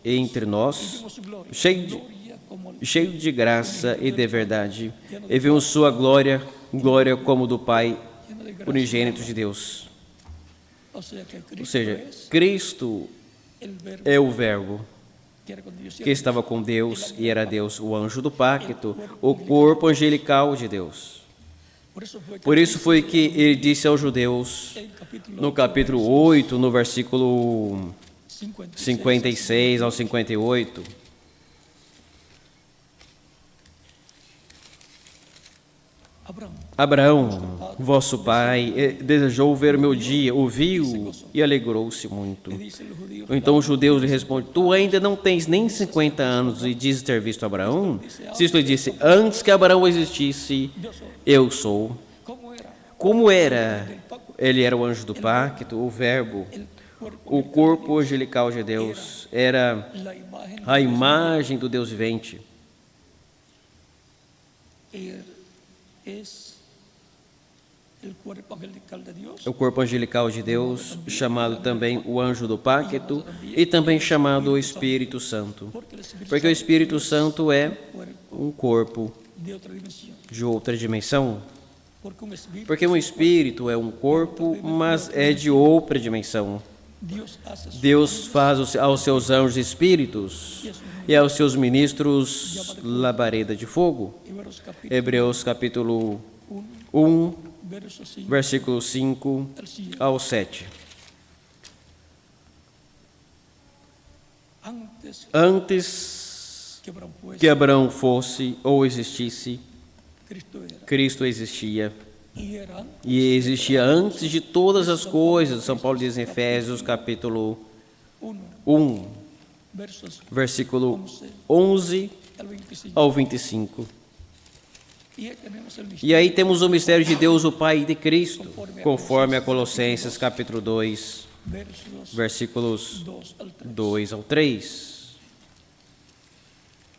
entre nós, cheio de graça e de verdade, e vimos sua glória, glória como do Pai unigênito de Deus. Ou seja, Cristo é o Verbo que estava com Deus e era Deus, o anjo do pacto, o corpo angelical de Deus. Por isso foi que ele disse aos judeus, no capítulo 8, no versículo 56 ao 58, Abraão, vosso pai, desejou ver o meu dia, ouviu e alegrou-se muito. Então os judeus lhe respondem, tu ainda não tens nem 50 anos e dizes ter visto Abraão? Cristo lhe disse, antes que Abraão existisse, eu sou. Como era? Ele era o anjo do pacto, o Verbo, o corpo angelical de Deus, era a imagem do Deus vivente. O corpo angelical de Deus, chamado também o anjo do pacto e também chamado o Espírito Santo, porque o Espírito Santo é um corpo de outra dimensão. Porque um espírito é um corpo, mas é de outra dimensão. Deus faz aos seus anjos espíritos e aos seus ministros labareda de fogo. Hebreus capítulo 1, versículo 5 ao 7. Antes que Abraão fosse ou existisse, Cristo existia, e existia antes de todas as coisas. São Paulo diz em Efésios capítulo 1, versículo 11 ao 25. E aí temos o mistério de Deus, o Pai, e de Cristo, conforme a Colossenses capítulo 2, versículos 2 ao 3.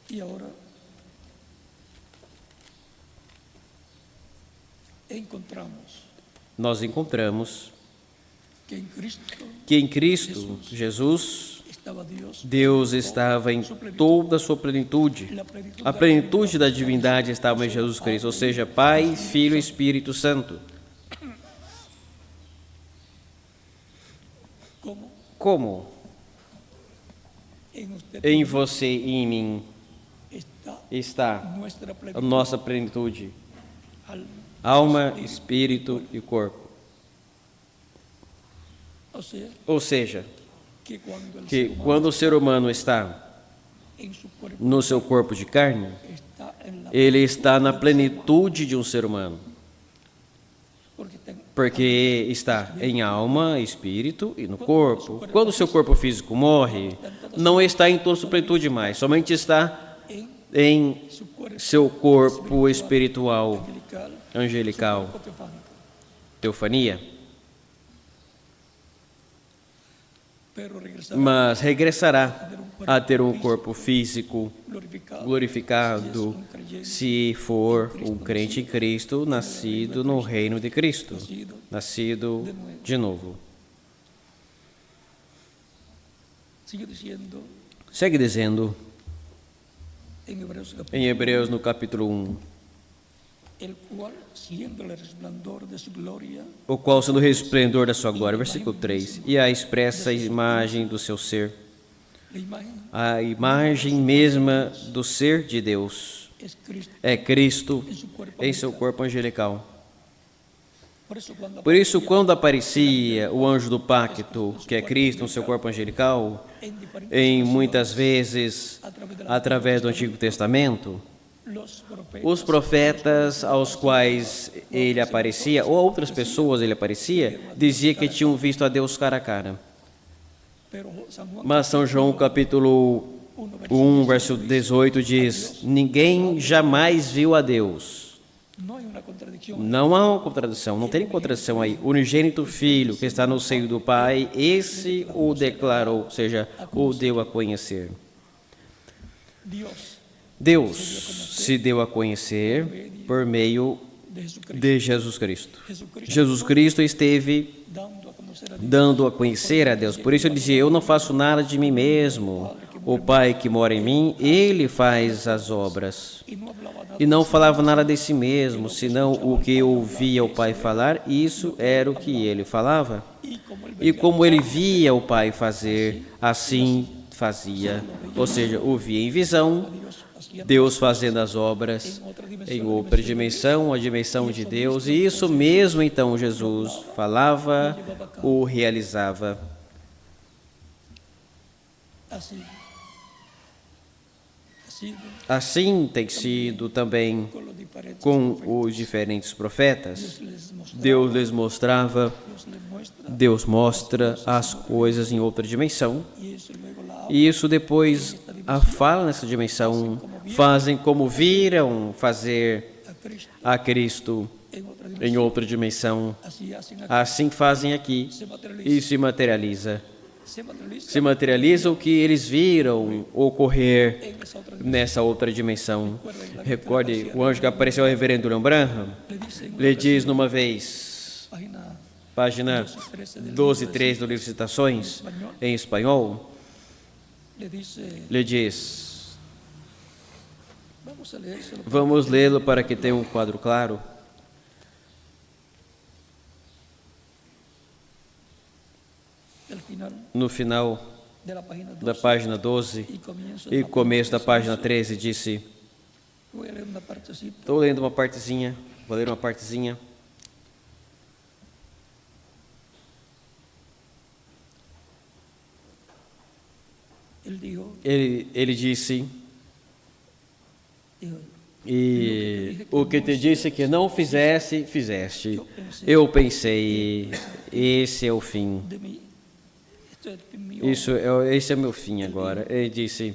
E agora nós encontramos que em Cristo Jesus, Deus estava em toda a sua plenitude. A plenitude da divindade estava em Jesus Cristo, ou seja, Pai, Filho e Espírito Santo. Como? Em você e em mim está a nossa plenitude. Alma, espírito e corpo. Ou seja, que quando o ser humano está en su cuerpo no seu corpo de carne, está en la ele está na plenitude de um ser humano, porque tengo porque está em alma, espírito e no corpo. Quando o seu corpo físico morre, não está em toda sua plenitude mais, somente está em su cuerpo seu corpo espiritual, angelical, angelical, teofánico. teofania, Pero regresará mas regressará a ter um corpo físico glorificado glorificado se for um crente em Cristo, nascido no reino de Cristo, nascido de novo. sigue diciendo Segue dizendo en Hebreos capítulo, em Hebreus no capítulo 1, el cual siendo el resplandor de su gloria o qual sendo o resplendor da sua glória, versículo 3, e a expressa imagem do seu ser, la imagen a imagem mesma do ser de Deus, es Cristo é Cristo en su cuerpo em seu corpo angelical. por Por isso, quando aparecia o anjo do pacto, que é Cristo no seu corpo angelical, en diferentes em muitas vezes, através do Antigo Testamento, los profetas os profetas aos quais ele aparecia, ou outras pessoas ele aparecia, dizia que tinham visto a Deus cara a cara. pero San Juan Mas São João capítulo 1, verso 18 diz: ninguém jamais viu a Deus. no hay una contradicción Não há uma contradição, não tem contradição aí. O unigênito Filho que está no seio do Pai, esse o declarou, ou seja, o deu a conhecer. Dios Deus se deu a conhecer por meio de Jesucristo de Jesus Cristo. Jesucristo Jesus Cristo esteve dando a conocer a Dios dando a conhecer a Deus. Por isso ele dizia: eu não faço nada de mim mesmo. O Pai que mora em mim, ele faz as obras. y no hablaba nada E não falava nada de si mesmo, senão o que ouvia o Pai falar, isso era o que ele falava. y como él E como ele via o Pai fazer, assim fazia. Ou seja, ouvia em visão, Dios hacía Deus fazendo as obras em outra dimensão, a dimensão de Deus. E isso mesmo, então, Jesus falava, o realizava. así ha sido Assim tem sido também con los diferentes com os diferentes profetas. les mostró, Deus lhes mostrava, Dios les muestra Deus mostra as coisas em outra dimensão. y eso luego la E isso depois a fala nessa dimensão, fazem como viram fazer a Cristo a Cristo en otra dimensión. em outra dimensão. Así hacen aquí, Assim fazem aqui se materializa, e se materializa. se materializa Se materializa o que eles viram ocorrer en esa otra dimensión. nessa outra dimensão. Recorde, o anjo que apareceu ao reverendo William Branham, Le dice en lhe diz numa vez, página página 12:3 do livro Citações, em espanhol, le dice, lhe diz, vamos a leérselo vamos lê-lo para que tenha um quadro claro. al final No final de la página 12 da página 12 y comienzo e começo da página 13, disse, voy a leer una partecita. estou lendo uma partezinha, vou ler uma partezinha. Él dijo, Ele disse, dijo, e o que te disse que não fizesse, fizeste. Eu pensei, esse é o fim. de mí, esto es mío. Esse é meu fim agora. Ele disse,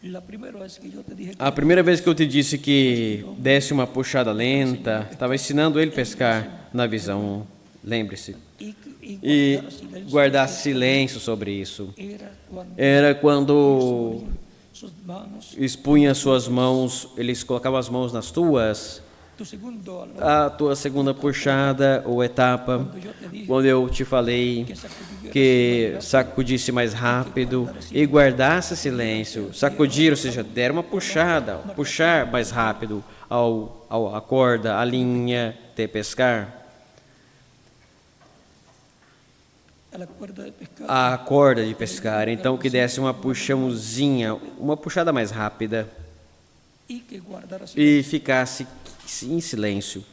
La primera vez que yo te dije a primeira vez que eu te disse que desse uma puxada lenta, estava ensinando ele a pescar na visão, lembre-se. E guardar silencio guardar silêncio sobre isso. era Era cuando quando sus manos, expunha suas mãos, eles colocavam as mãos nas tuas, tu segundo alma, a tua segunda puxada ou etapa, yo te dije quando eu te falei que sacudiera que sacudisse mais rápido e guardasse silêncio. Sacudir, ou seja, der uma puxada, puxar mais rápido a corda, a linha de pescar. a la cuerda de pescar A corda de pescar, então que desse uma puxãozinha, uma puxada mais rápida y que guardara e ficasse em silêncio.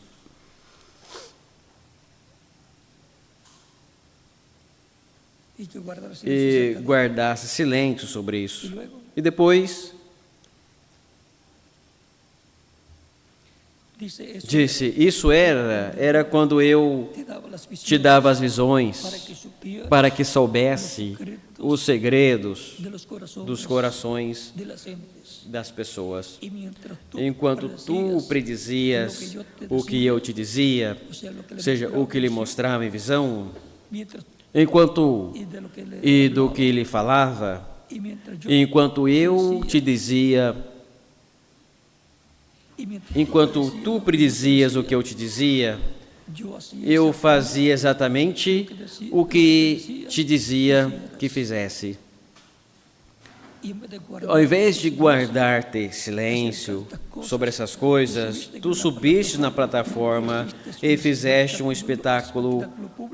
y que guardara silencio e acerca de- guardasse silêncio sobre Y isso. luego E depois dice eso, disse: isso era quando eu te daba las te visiones dava as para que visões, supieras para que soubesse os segredos de los corazones dos corações de las gentes. das pessoas. Y mientras tú Enquanto tu predizias o que eu te dizia, o sea, lo que le seja mostraba o que lhe en visión, mostrava em visão, mientras enquanto y de lo que le e do que ele falava, y mientras yo enquanto eu te dizia, y mientras enquanto tu predizias o que eu te dizia, yo hacía eu fazia exatamente o que te dizia que fizesse. y en vez de guardar Ao invés de guardar-te silêncio sobre essas coisas, tu subiste na plataforma e fizeste um espetáculo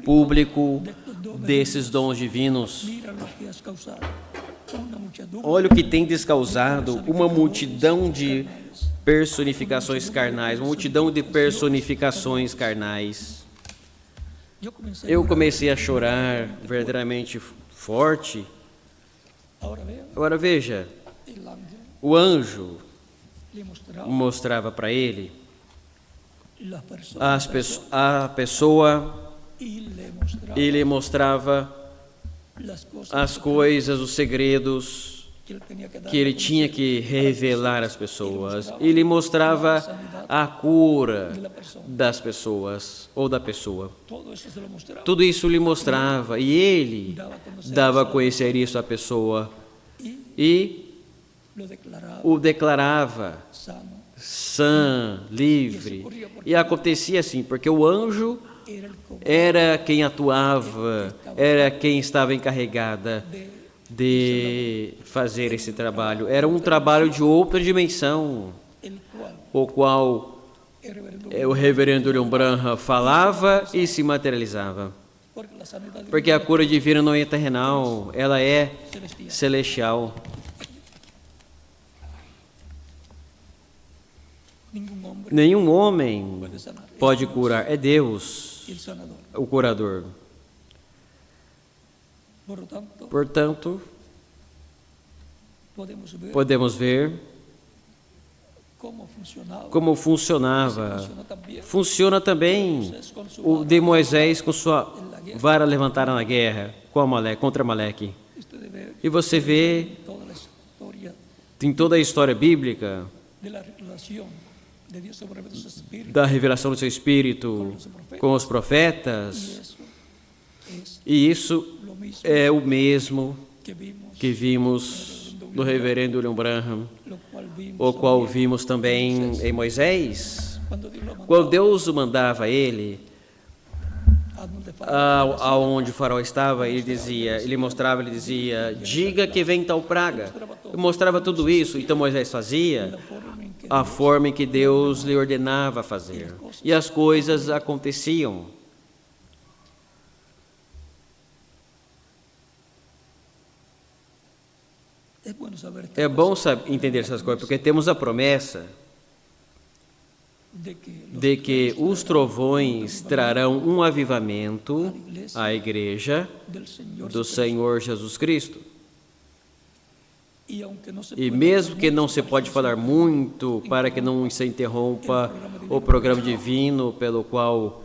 público desses dons divinos. mira lo que has causado una muchedumbre Olha o que tem descausado uma multidão de personificações carnais, uma multidão de personificações carnais. Eu comecei a chorar verdadeiramente forte. ahora veo Agora veja, el ángel o anjo le mostraba mostrava para ele las personas a pessoa y le mostraba e lhe mostrava las cosas as coisas, os segredos que él tenía que dar que ele tinha que revelar às pessoas. E lhe mostrava a cura das pessoas ou da pessoa. todo eso se lo mostraba Tudo isso lhe mostrava e ele dava a conhecer isso à pessoa e lo declaraba o declarava sano sã, livre. E acontecia assim, porque o anjo era el como era quem atuava, era quem estava encarregada de fazer esse trabalho. Era um trabalho de outra dimensão, el cual o qual el reverendo o reverendo William Branham falava e se materializava. porque la sanidad Porque a cura divina não é terrenal, ela é celestial celestial. ningún hombre Nenhum homem puede sanar pode curar, é Deus, el sanador o curador. por lo tanto Portanto, podemos ver podemos ver cómo funcionaba como funcionava. funciona también Funciona também Moisés con su o de Moisés com sua vara levantada na guerra contra Amaleque. usted ve E você vê toda la historia em toda a história bíblica de la revelación de Dios sobre su espíritu da revelação do seu Espírito com os profetas. y eso es E isso lo mismo é o mesmo que vimos que vimos no reverendo William Branham, lo cual vimos o qual también vimos também em Moisés. cuando Dios lo mandó Quando Deus o mandava a ele, a donde Faraón aonde o faraó estava, ele dizia, diga que vem tal praga. Ele mostrava tudo isso, então Moisés fazia forma en que a forma em que Deus lhe ordenava fazer. E as coisas aconteciam. es bueno saber É bom entender essas coisas, porque temos a promessa de que os trovões trarão um avivamento à igreja del Señor do Senhor Jesus Cristo. y aunque no se E pueda mesmo que não se pode falar muito para que não se interrompa o programa divino pelo qual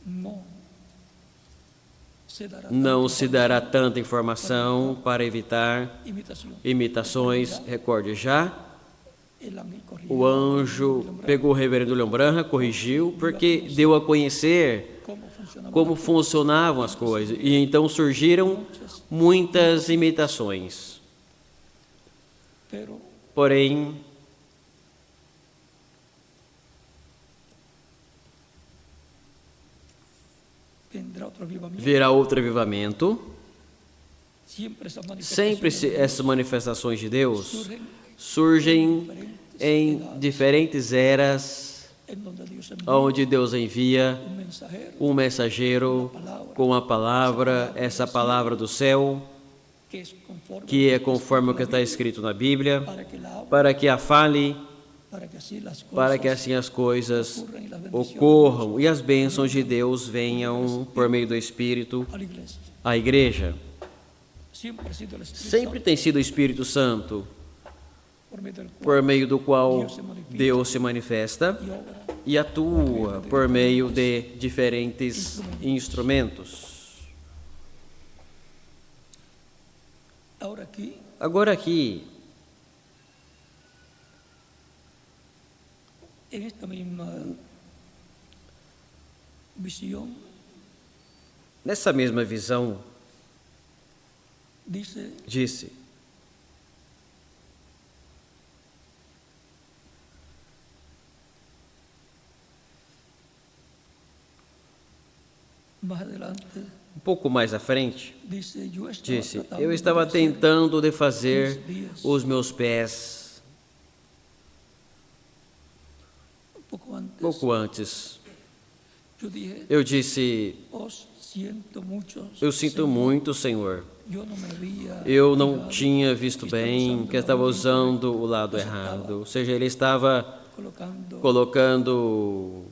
no se dará não se dará tanta informação para evitar imitación imitações, recorde já, el ángel corrigió o anjo pegou o reverendo William Branham, corrigiu, porque deu a conhecer cómo funcionaba como funcionavam as coisas. E então surgiram muitas imitações. pero Porém, vendrá otro avivamiento virá outro avivamento. siempre esas Sempre manifestaciones essas manifestações de Deus surgen surgem em diferentes eras, en donde Dios envía onde Deus envia un mensajero um mensageiro com a palavra, essa palavra do céu, que é conforme o que está escrito na Bíblia, para que la hable, para que a fale, para que assim as coisas ocorram e as bênçãos de Deus venham por meio do Espírito a la iglesia. à igreja. siempre ha sido el Espíritu sempre tem sido o Espírito Santo, por medio del cual por meio do qual Deus se manifesta y obra. e atua por meio de diferentes instrumentos. Agora aqui, en esta misma visión, Nessa mesma visão, dice disse: más adelante, um pouco mais à frente, dice, disse: eu estava tentando de fazer os meus pés pouco antes. Eu disse: eu sinto muito, Senhor. Eu não tinha visto bem que estava usando o lado errado. Ou seja, ele estava colocando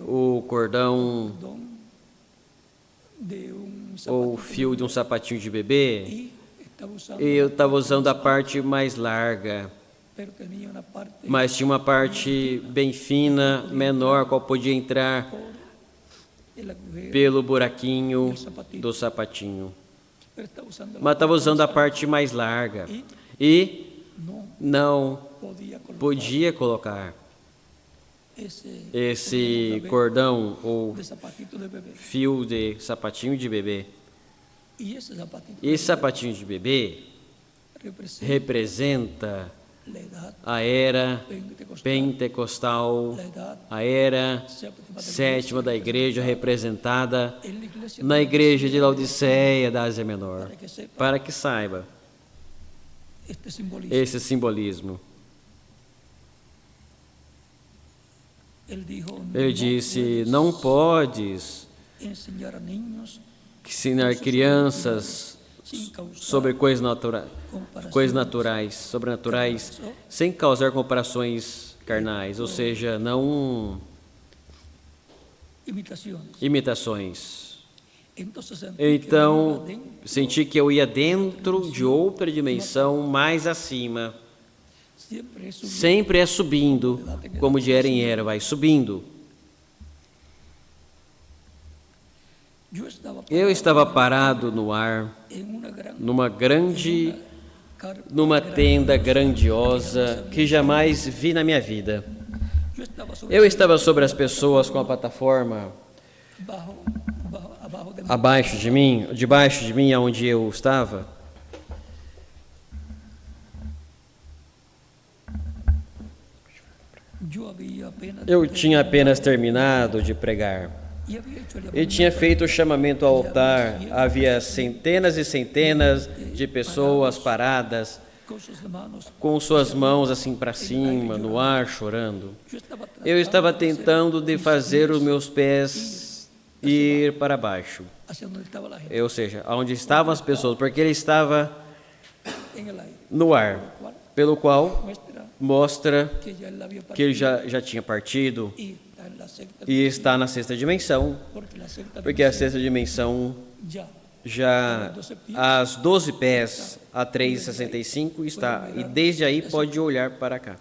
o cordão ou o fio de um sapatinho de bebê e eu estava usando a parte mais larga, mas tinha uma parte bem fina, menor, qual podia entrar pelo buraquinho do sapatinho. Mas estava usando a parte mais larga e não podia colocar esse cordão ou fio de sapatinho de bebê. E esse sapatinho de bebê representa a era pentecostal, a era sétima da igreja representada na igreja de Laodiceia da Ásia Menor, para que saiba esse simbolismo. Ele disse: não podes ensinar crianças sobre coisas naturais, sobrenaturais, sem causar comparações carnais, ou seja, não imitações. Então, senti que eu ia dentro de outra dimensão mais acima. Sempre é subindo, como de era em era, vai subindo. Eu estava parado no ar, numa tenda grandiosa que jamais vi na minha vida. Eu estava sobre as pessoas com a plataforma debaixo de mim, onde eu estava. Eu tinha apenas terminado de pregar. E tinha feito o chamamento ao altar. Havia centenas e centenas de pessoas paradas, com suas mãos assim para cima, no ar, chorando. Eu estava tentando de fazer os meus pés ir para baixo. Ou seja, onde estavam as pessoas, porque ele estava no ar, pelo qual mostra que ele já tinha partido e está na sexta dimensão, porque a sexta dimensão já às 12 pés a 3,65 está, e desde aí pode olhar para cá.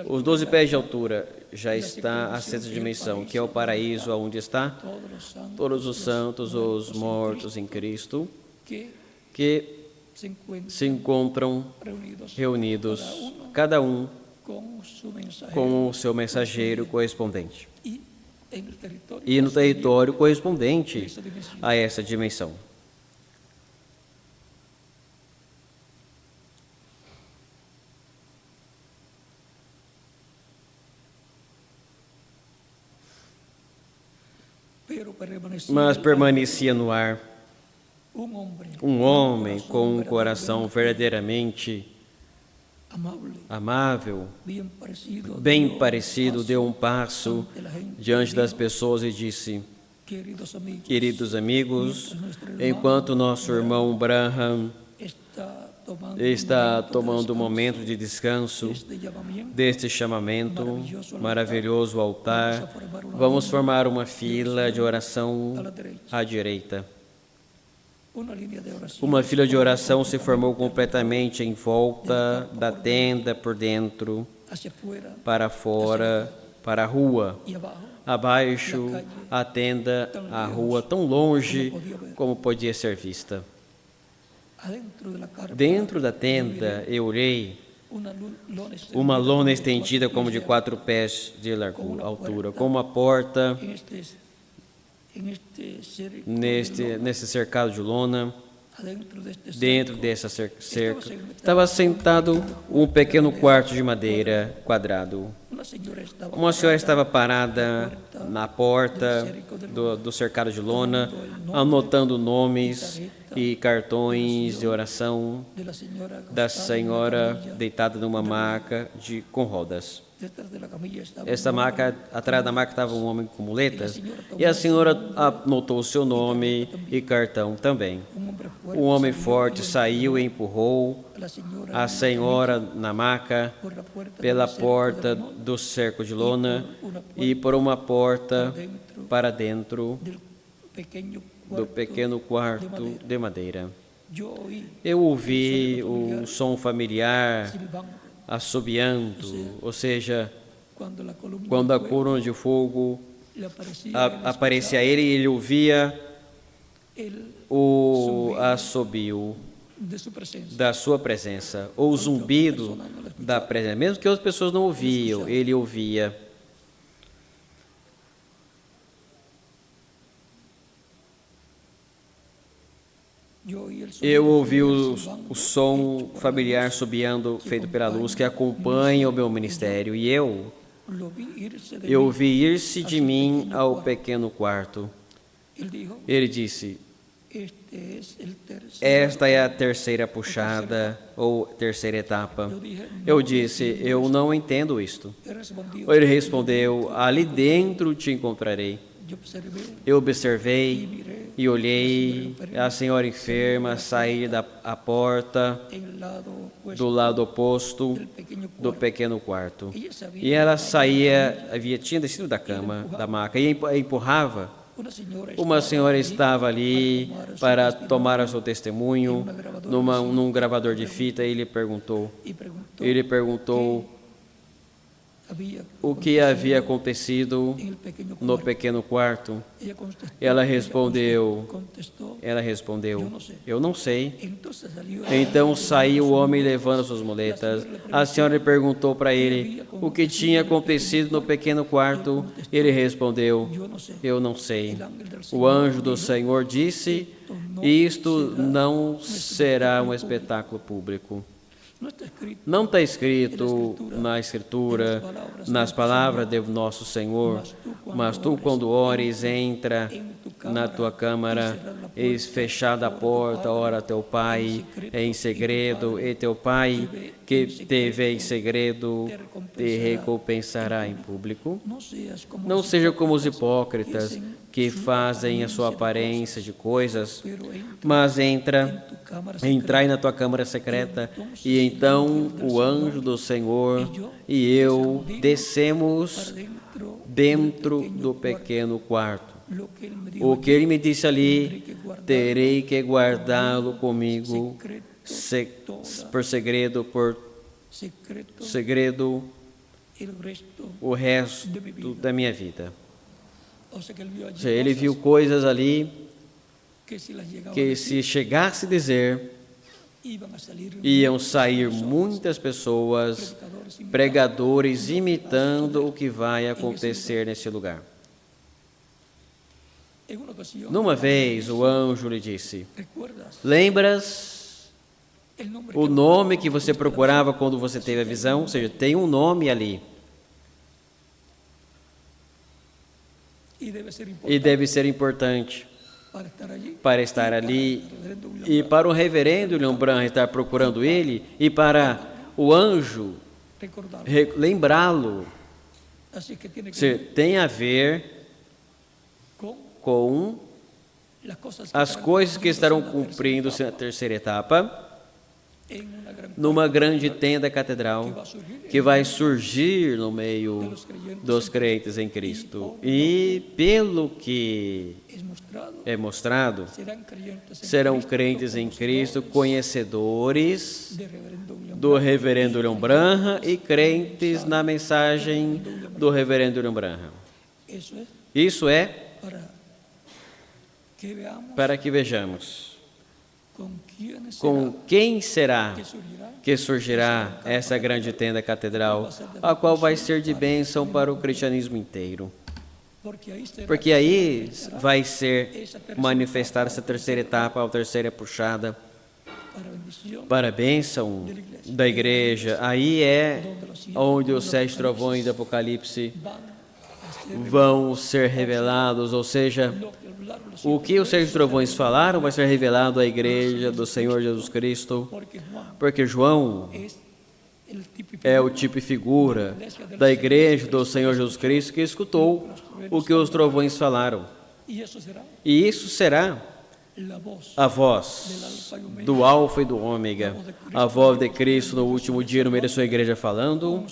Os 12 pés de altura já está a sexta dimensão, que é o paraíso, onde está todos os santos, os mortos em Cristo, que se encontram reunidos, cada um com o seu mensageiro correspondente e no território correspondente a essa dimensão. Mas permanecia no ar um homem com um coração verdadeiramente amável, bem parecido, deu um passo diante das pessoas e disse: queridos amigos, enquanto nosso irmão Branham está tomando um momento de descanso deste chamamento maravilhoso altar, vamos formar uma fila de oração à direita. una línea de oración Uma fila de oração se formou completamente em volta da tenda, por dentro, hacia afuera para fora, para a rua. y abajo. Abaixo, a tenda, a rua, tão longe como podia ser vista. Adentro de la carpa, Dentro da tenda, eu olhei uma lona estendida como de 4 pés de altura, com uma porta nesse cercado de lona. Dentro dessa cerca estava sentado um pequeno quarto de madeira quadrado. Uma senhora estava parada na porta do cercado de lona, anotando nomes e cartões de oração da senhora deitada numa maca com rodas. Essa maca, atrás da maca estava um homem com muletas, e a senhora anotou o seu nome e cartão também. Um homem forte saiu e empurrou a senhora na maca pela porta do cerco de lona e por uma porta para dentro do pequeno quarto de madeira. Eu ouvi um som familiar assobiando, ou seja, quando a coluna de fogo aparecia a ele, ele ouvia o assobio da sua presença, ou o zumbido da presença, mesmo que outras pessoas não ouviam, ele ouvia. Eu ouvi o som familiar subiando, feito pela luz, que acompanha o meu ministério, e eu vi ir-se de mim ao pequeno quarto. Ele disse: esta é a terceira puxada, ou terceira etapa. Eu disse: eu não entendo isto. Ele respondeu: ali dentro te encontrarei. Eu observei e olhei a senhora enferma sair da porta do lado oposto do pequeno quarto. E ela saía, tinha descido da cama, da maca, e empurrava. Uma senhora estava ali para tomar o seu testemunho num gravador de fita, e ele perguntou o que havia acontecido no pequeno quarto. Ela respondeu, eu não sei. Então saiu o homem levando suas muletas. A senhora perguntou para ele o que tinha acontecido no pequeno quarto. Ele respondeu: eu não sei. O anjo do Senhor disse: isto não será um espetáculo público. Não está escrito na Escritura, nas palavras do nosso Senhor, mas tu, quando ores, entra na tua câmara, eis fechada a porta, ora a teu Pai em segredo, e teu Pai que te vê em segredo te recompensará em público. Não seja como os hipócritas que fazem a sua aparência de coisas, mas entrai na tua câmara secreta, e então o anjo do Senhor e eu descemos dentro do pequeno quarto. O que ele me disse ali, terei que guardá-lo comigo por segredo o resto da minha vida. Ou seja, ele viu coisas ali que, se chegasse a dizer, iam sair muitas pessoas, pregadores, imitando o que vai acontecer nesse lugar. Numa vez, o anjo lhe disse: lembras o nome que você procurava quando você teve a visão? Ou seja, tem um nome ali. E deve ser importante para estar ali, e para o reverendo William Branham estar procurando ele, e para o anjo lembrá-lo. Tem a ver com as coisas que estarão cumprindo-se na terceira etapa, numa grande tenda catedral que vai surgir no meio dos crentes em Cristo. E pelo que é mostrado, serão serão crentes em Cristo, conhecedores do reverendo William Branham e crentes na mensagem do reverendo William Branham. Isso é para que vejamos com quem será que surgirá essa grande tenda catedral, a qual vai ser de bênção para o cristianismo inteiro. Porque aí vai ser manifestada essa terceira etapa, a terceira puxada para a bênção da igreja. Aí é onde os 7 trovões do Apocalipse vão ser revelados, ou seja, o que os 7 trovões falaram vai ser revelado à igreja do Senhor Jesus Cristo, porque João é o tipo e figura da igreja do Senhor Jesus Cristo que escutou o que os trovões falaram. E isso será a voz do Alfa e do Ômega, a voz de Cristo no último dia no meio da sua igreja falando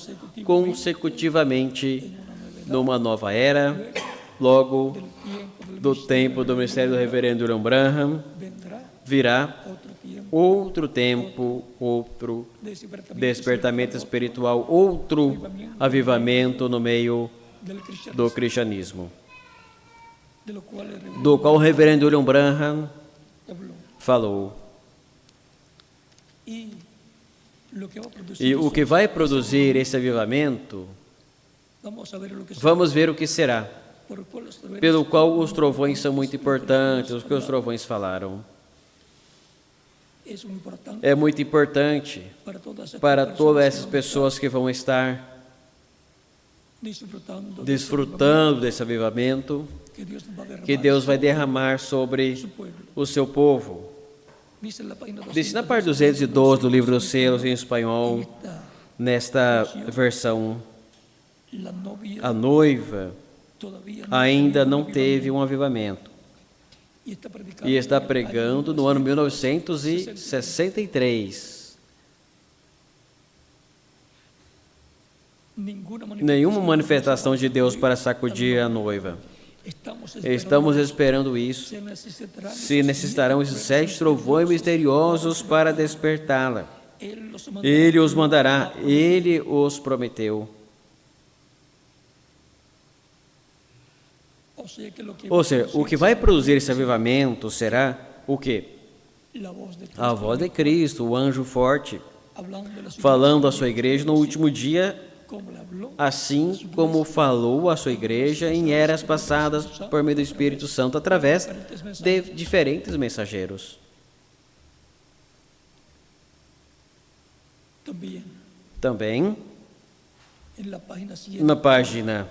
consecutivamente numa nova era, logo do tempo do ministério do reverendo William Branham, virá outro tempo, outro despertamento espiritual, outro avivamento no meio do cristianismo, do qual o reverendo William Branham falou. E o que vai produzir esse avivamento, vamos ver o que será, pelo qual os trovões são muito importantes, o que os trovões falaram. É muito importante para todas essas pessoas que vão estar desfrutando desse avivamento que Deus vai derramar sobre o seu povo. Diz na parte 212 do livro dos selos em espanhol, nesta versão, a noiva ainda não teve um avivamento e está pregando no ano 1963. Nenhuma manifestação de Deus para sacudir a noiva. Estamos esperando isso. Se necessitarão esses 7 trovões misteriosos para despertá-la. Ele os mandará, ele os prometeu. Ou seja, o que vai produzir esse avivamento será o quê? A voz de Cristo, o anjo forte, falando à sua igreja no último dia, assim como falou à sua igreja em eras passadas por meio do Espírito Santo, através de diferentes mensageiros. Também, na página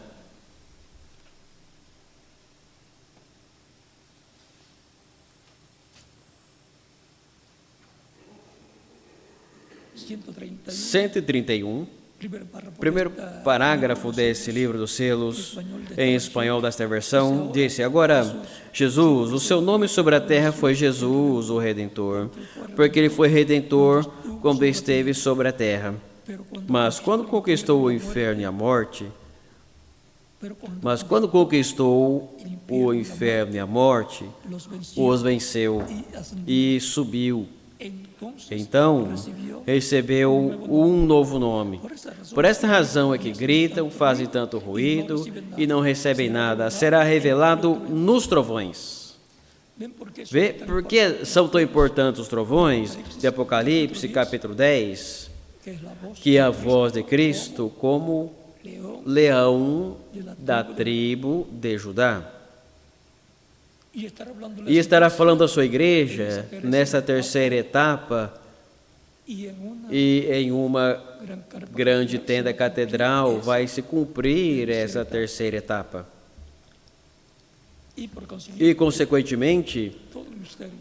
131, primeiro parágrafo desse livro dos selos, em espanhol desta versão, disse: agora, Jesus, o seu nome sobre a terra foi Jesus, o Redentor, porque ele foi Redentor quando esteve sobre a terra. Mas quando conquistou o inferno e a morte, os venceu e subiu. Então, recebeu um novo nome. Por esta razão é que gritam, fazem tanto ruído e não recebem nada. Será revelado nos trovões. Vê por que são tão importantes os trovões de Apocalipse, capítulo 10, que é a voz de Cristo como leão da tribo de Judá. E estará falando à sua igreja nessa terceira etapa e em uma grande tenda catedral vai se cumprir essa terceira etapa. E, consequentemente,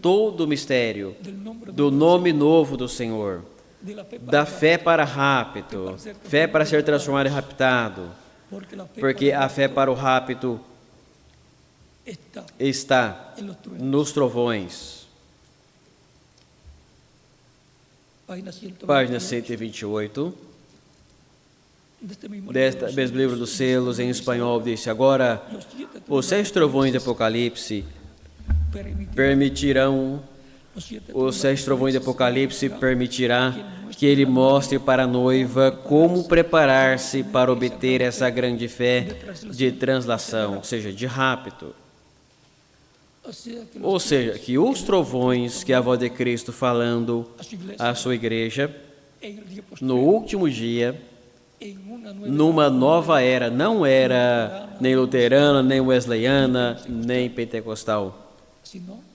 todo o mistério do nome novo do Senhor, da fé para rapto, fé para ser transformado e raptado, porque a fé para o rapto está nos trovões. Página 128. Deste mesmo livro dos selos, em espanhol, disse: agora, os 6 trovões de Apocalipse permitirão, os 7 trovões de Apocalipse permitirá que ele mostre para a noiva como preparar-se para obter essa grande fé de translação, ou seja, de rapto. Ou seja, que os trovões que a voz de Cristo falando à sua igreja, no último dia, numa nova era, não era nem luterana, nem wesleyana, nem pentecostal,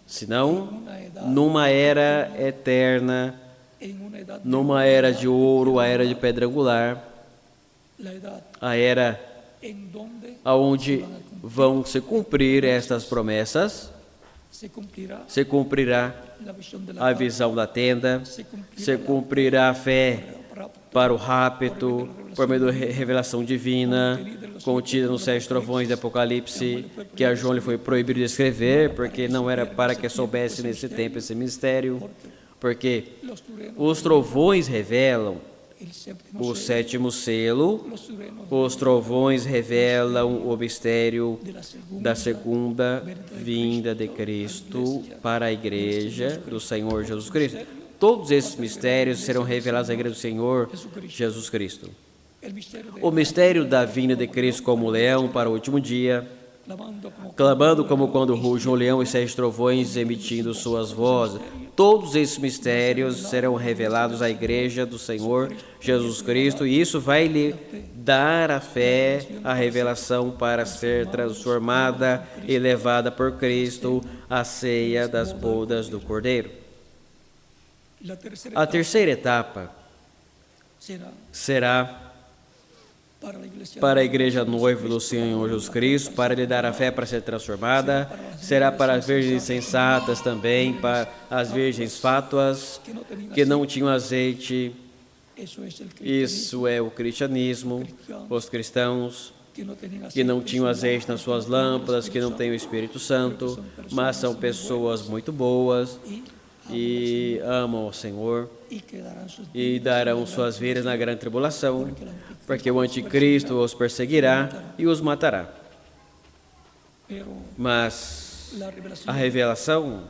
senão numa era eterna, numa era de ouro, a era de pedra angular, a era onde vão se cumprir estas promessas, se cumprirá a visão da tenda, se cumprirá a fé para o rapto, por meio da revelação divina, contida nos 7 trovões de Apocalipse, que a João lhe foi proibido de escrever, porque não era para que soubesse nesse tempo esse mistério, porque os trovões revelam o 7º selo, os trovões revelam o mistério da segunda vinda de Cristo para a igreja do Senhor Jesus Cristo. Todos esses mistérios serão revelados à igreja do Senhor Jesus Cristo. O mistério da vinda de Cristo como leão para o último dia, clamando como quando ruge um leão e 7 trovões emitindo suas vozes. Todos esses mistérios serão revelados à igreja do Senhor Jesus Cristo, e isso vai lhe dar a fé, a revelação para ser transformada e levada por Cristo à ceia das bodas do Cordeiro. A terceira etapa será para a igreja noiva do Senhor Jesus Cristo, para lhe dar a fé para ser transformada, será para as virgens sensatas também, para as virgens fátuas, que não tinham azeite. Isso é o cristianismo, os cristãos que não tinham azeite nas suas lâmpadas, que não têm o Espírito Santo, mas são pessoas muito boas e amam o Senhor e darão suas vidas na grande tribulação, porque o anticristo os perseguirá e os matará. Mas a revelação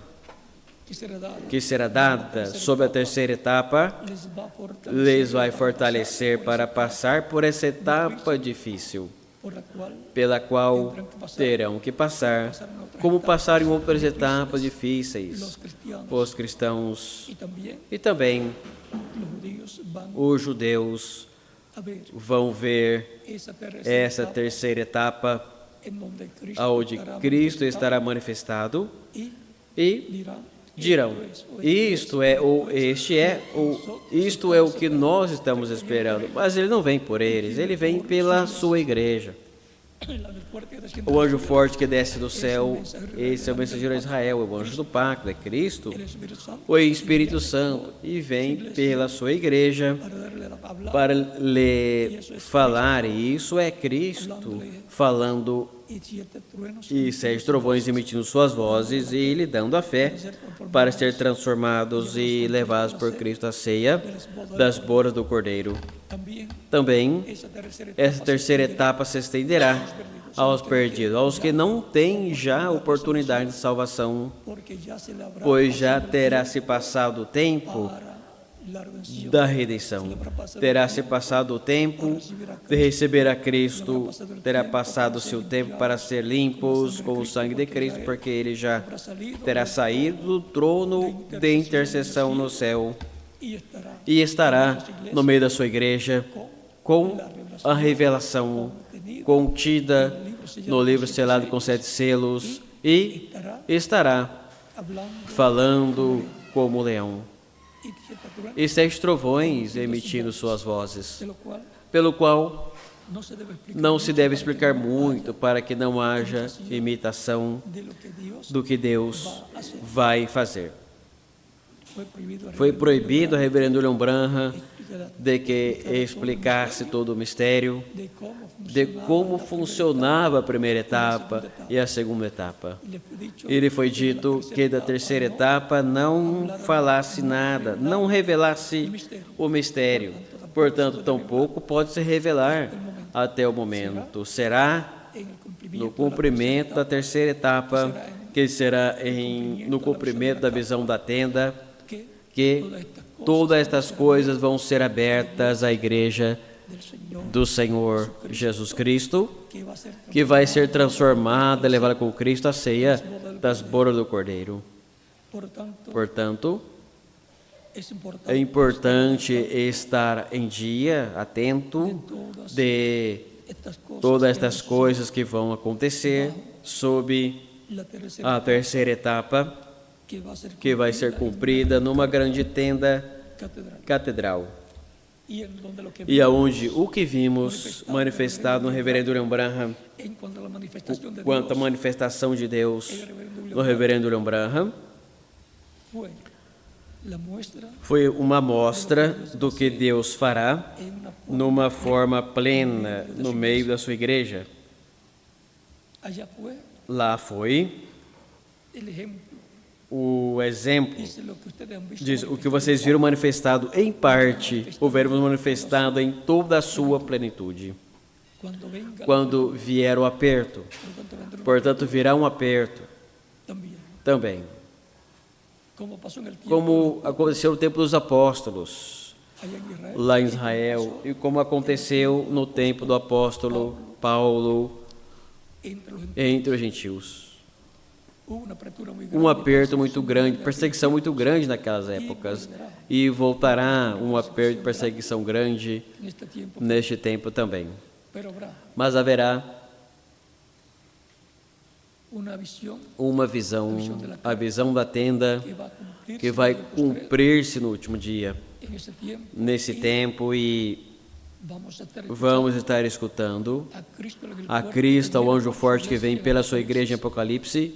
que será dada sobre a terceira etapa lhes vai fortalecer para passar por essa etapa difícil, pela qual terão que passar, como passaram em outras etapas difíceis os cristãos e também os judeus vão ver essa terceira etapa onde Cristo estará manifestado e dirão: isto é o que nós estamos esperando. Mas ele não vem por eles, ele vem pela sua igreja. O anjo forte que desce do céu, esse é o mensageiro de Israel, o anjo do pacto, é Cristo, o Espírito Santo, e vem pela sua igreja para lhe falar, e isso é Cristo falando, e 7 trovões emitindo suas vozes e lhe dando a fé para ser transformados e levados por Cristo à ceia das bodas do Cordeiro. Também, essa terceira etapa se estenderá aos perdidos, aos que não têm já oportunidade de salvação, pois já terá se passado o tempo da redenção, terá se passado o tempo de receber a Cristo, terá passado o seu tempo para ser limpos com o sangue de Cristo, porque ele já terá saído do trono de intercessão no céu e estará no meio da sua igreja com a revelação contida no livro selado com 7 selos e estará falando como leão e 7 trovões emitindo suas vozes, pelo qual não se deve explicar muito para que não haja imitação do que Deus vai fazer. Foi proibido a reverendo William Branham de que explicasse todo o mistério de como funcionava a primeira etapa e a segunda etapa. Ele foi dito que da terceira etapa não falasse nada, não revelasse o mistério. Portanto, tampouco pode se revelar até o momento. Será no cumprimento da terceira etapa que será no cumprimento da visão da tenda, que todas estas coisas vão ser abertas à igreja do Senhor Jesus Cristo, que vai ser transformada, levada com Cristo à ceia das bodas do Cordeiro. Portanto, é importante estar em dia, atento de todas estas coisas que vão acontecer sob a terceira etapa, que vai ser cumprida numa grande tenda catedral. E aonde o que vimos manifestado no reverendo William Branham, quanto à manifestação de Deus no reverendo William Branham, foi uma mostra do que Deus fará numa forma plena no meio da sua igreja. Lá foi o exemplo, diz, o que vocês viram manifestado em parte, o veremos manifestado em toda a sua plenitude. Quando vier o aperto, portanto virá um aperto também, como aconteceu no tempo dos apóstolos, lá em Israel, e como aconteceu no tempo do apóstolo Paulo entre os gentios. Um aperto muito grande, perseguição muito grande naquelas épocas, e voltará um aperto de perseguição grande neste tempo também. Mas haverá uma visão, a visão da tenda, que vai cumprir-se no último dia, nesse tempo, e vamos estar escutando a Cristo, o anjo forte que vem pela sua igreja em Apocalipse,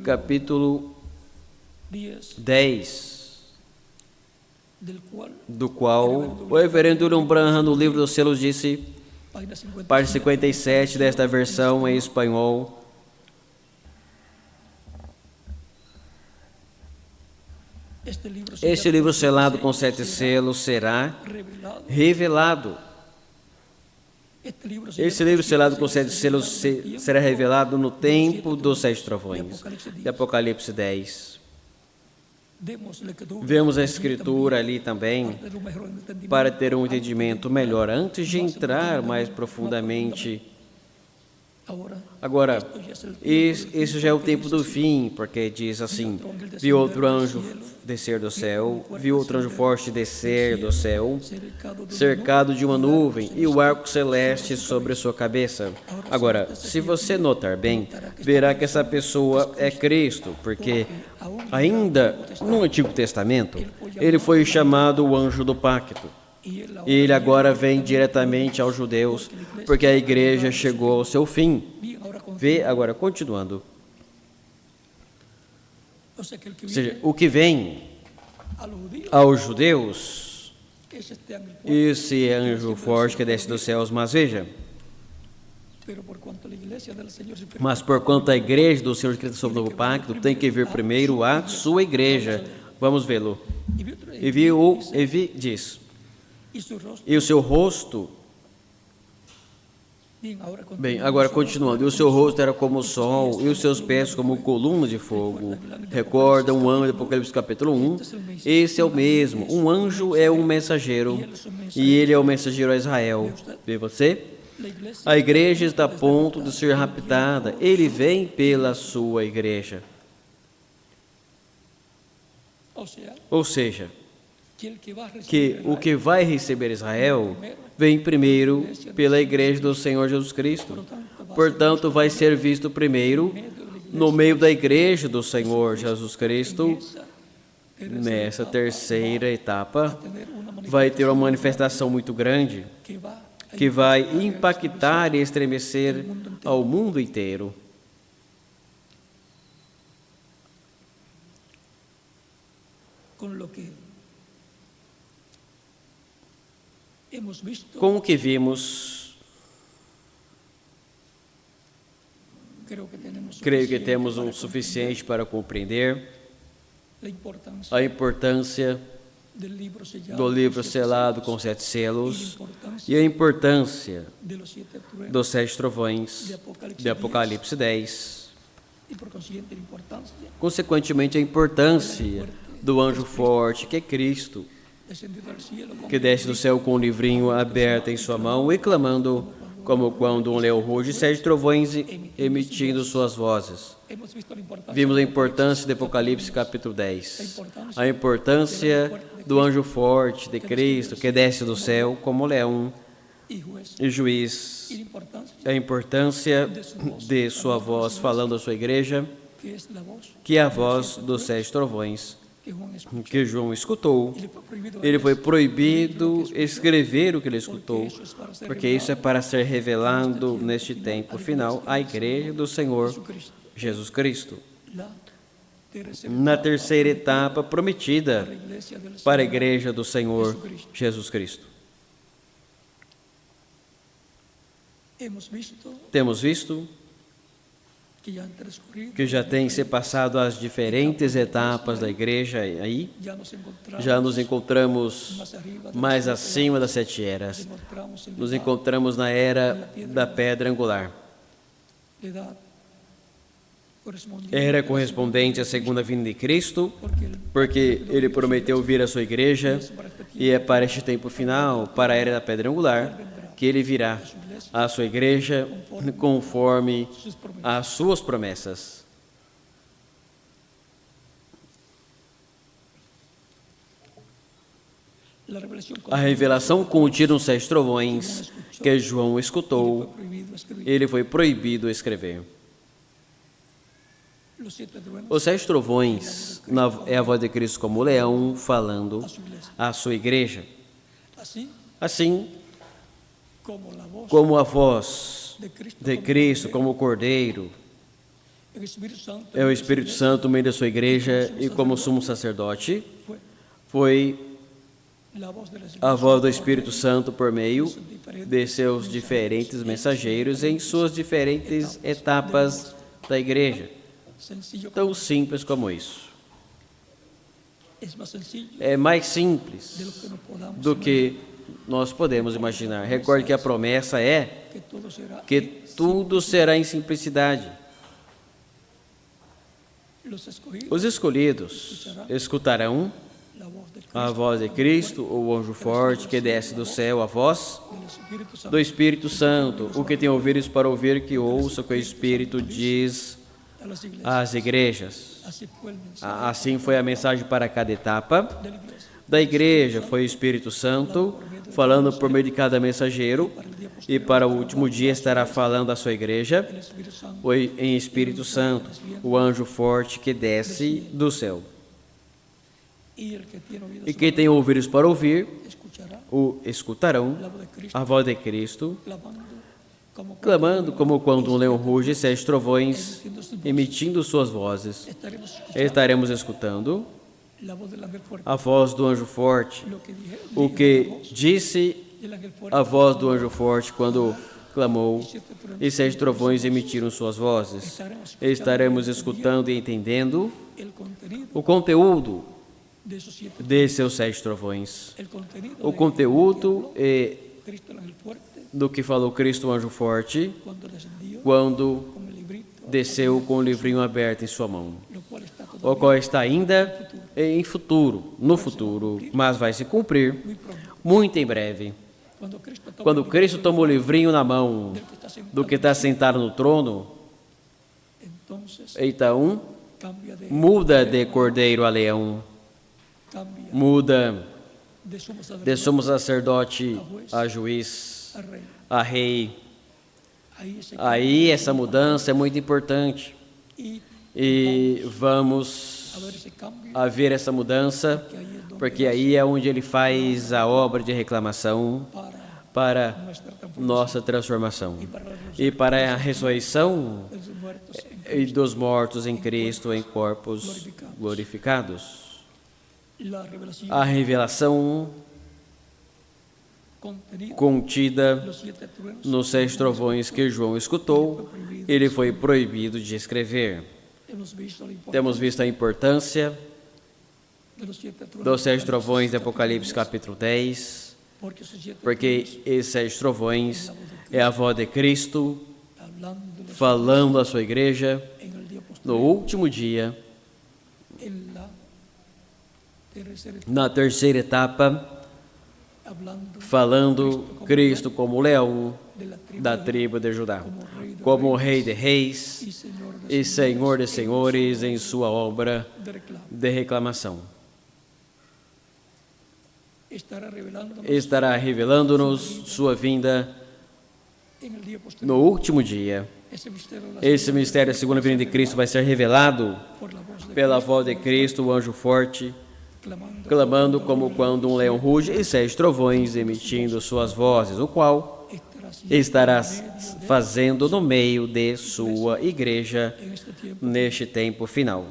capítulo 10, do qual o reverendo William Branham, no livro dos selos, disse, página 57 desta versão em espanhol: este livro selado com 7 selos será revelado. Esse livro selado com 7 selos será revelado no tempo dos 7 trovões, de Apocalipse 10. Vemos a escritura ali também, para ter um entendimento melhor, antes de entrar mais profundamente. Agora, esse já é o tempo do fim, porque diz assim: vi outro anjo descer do céu, vi outro anjo forte descer do céu, cercado de uma nuvem, e o arco celeste sobre sua cabeça. Agora, se você notar bem, verá que essa pessoa é Cristo, porque ainda no Antigo Testamento, ele foi chamado o anjo do pacto. E ele agora vem diretamente aos judeus, porque a igreja chegou ao seu fim. Vê agora, continuando. Ou seja, o que vem aos judeus, esse anjo forte que desce dos céus, mas veja, mas porquanto a igreja do Senhor Cristo sobre o novo pacto, tem que vir primeiro a sua igreja. Vamos vê-lo. E diz, e o seu rosto, bem, agora continuando, e o seu rosto era como o sol, e os seus pés como coluna de fogo. Recorda um anjo de Apocalipse capítulo 1, esse é o mesmo, um anjo é um mensageiro, e ele é o mensageiro a Israel. Vê você? A igreja está a ponto de ser raptada, ele vem pela sua igreja. Ou seja, que o que vai receber Israel vem primeiro pela igreja do Senhor Jesus Cristo. Portanto, vai ser visto primeiro no meio da igreja do Senhor Jesus Cristo. Nessa terceira etapa, vai ter uma manifestação muito grande que vai impactar e estremecer ao mundo inteiro. Com o que vimos, creio que temos o suficiente para compreender a importância do livro selado com 7 selos e a importância dos 7 trovões de Apocalipse 10. y por consiguiente la importancia Consequentemente, a importância do anjo forte, que é Cristo, descendido del cielo como que desce do céu com um livrinho aberto em sua mão e clamando como quando um leão ruge, 7 trovões emitindo suas vozes. hemos visto la importancia Vimos a importância do Apocalipse capítulo 10, a importância do anjo forte de Cristo, que desce do céu como leão y juez e juiz, y la importancia a importância de sua voz falando à sua igreja, que es la voz que é a voz dos 7 trovões que Juan escuchó. que João escutou. Y le fue prohibido Ele foi proibido escrever o que ele escutou, porque isso é para ser revelado neste tempo final à igreja do Senhor Cristo. Jesus Cristo. La tercera Na terceira etapa prometida la iglesia del para a Señor. igreja do Senhor Jesus Cristo. Hemos visto Temos visto que ya han transcurrido, que já tem se passado as diferentes etapas da igreja aí, ya nos encontramos já nos encontramos más arriba, mais acima das 7 eras. encontramos en Nos la encontramos na era da pedra angular. edad correspondiente, Era correspondente à segunda vinda de Cristo, porque el porque ele prometeu vir à sua igreja, e é para este tempo final, para a era da pedra angular, que ele virá à sua igreja conforme sus promesas. as suas promessas. La revelación A revelação contida nos 7 trovões que João escutou, prohibido escribir. ele foi proibido escrever. Los 7 truenos Os 7 trovões é a voz de Cristo como leão falando à sua igreja. así Assim como la voz como a voz de de Cristo como Cordeiro el Espíritu Santo é o Espírito Santo no meio da sua igreja e como sumo sacerdote, fue foi la voz del Espíritu a voz do Espírito Santo por meio de seus diferentes mensageiros em suas diferentes etapas da igreja. sencillo, Tão simples como isso. es más sencillo É mais de lo simples que nos podamos do que nós podemos imaginar. Recorde que a promessa é que todo será que tudo será em simplicidade. los escogidos, Os escolhidos escutarão la voz del a voz de Cristo, o anjo forte que desce do céu, a voz Espíritu Santo do Espírito Santo. O que tem ouvidos para ouvir, que ouça o que o Espírito diz a las iglesias. às igrejas. Así fue el mensaje Assim foi a mensagem para cada etapa de la iglesia. da igreja. Foi o Espírito Santo falando por meio de cada mensageiro, e para o último dia estará falando à sua igreja. El Espíritu Santo Foi em Espírito Santo, o anjo forte que desce do céu. y el que tiene oídos E quem tem ouvidos para ouvir, escuchará o escutarão la voz de Cristo a voz de Cristo, clamando como quando um leão ruge, 7 trovões emitindo suas vozes. estaremos escuchando Estaremos escutando la voz del ángel fuerte, a voz do anjo forte, lo que dije, o que disse el ángel fuerte, a voz do anjo forte quando clamou, e 7 trovões emitiram suas vozes. Estaremos escutando e entendendo el contenido o conteúdo de esos 7, de seus 7 trovões. el contenido O de conteúdo Cristo el ángel fuerte do que falou Cristo, o anjo forte, cuando descendió quando con el librito, desceu com o livrinho aberto em sua mão, lo cual está o todavía qual está ainda em futuro, no futuro, mas vai se cumprir muy pronto. muito em breve. Cuando Cristo toma Quando Cristo toma o livrinho na mão el que está sentado, do que está sentado no trono, entonces então cambia de, muda de cordeiro a leão, cambia muda de sumo de sacerdote sumo sacerdote a juiz, a rey. a rei. Ahí se Aí essa mudança é muito importante y e vamos a ver ese cambio, a ver essa mudança, que ahí es donde porque aí é onde ele faz a obra de reclamação para para nuestra transformación nossa transformação y para la e para a ressurreição de los muertos e dos mortos em Cristo em corpos glorificados. la revelación A revelação contenido contida los 7 truenos nos 6 trovões que João escutou, ele foi proibido de escrever. hemos visto la importancia Temos visto a importância de los 7 truenos dos 7 trovões de Apocalipse capítulo 10, porque esos 7 porque esses 7 trovões é a voz de Cristo hablando de los falando à sua igreja en el día no último dia, en la tercera na terceira etapa, hablando falando Cristo como leão de la tribu da tribo de Judá, como como Rei de Reis y e Senhor de Senhores em sua obra de reclamo. de reclamação. Estará revelando Estará revelando-nos sua vinda en el día posterior. no último dia. Esse mistério da segunda vinda de Cristo vai ser revelado por la voz de pela voz de Cristo, o anjo forte, clamando como quando um leão ruge, e 7 trovões emitindo suas vozes, o qual estará fazendo no meio de sua igreja en este tiempo. neste tempo final.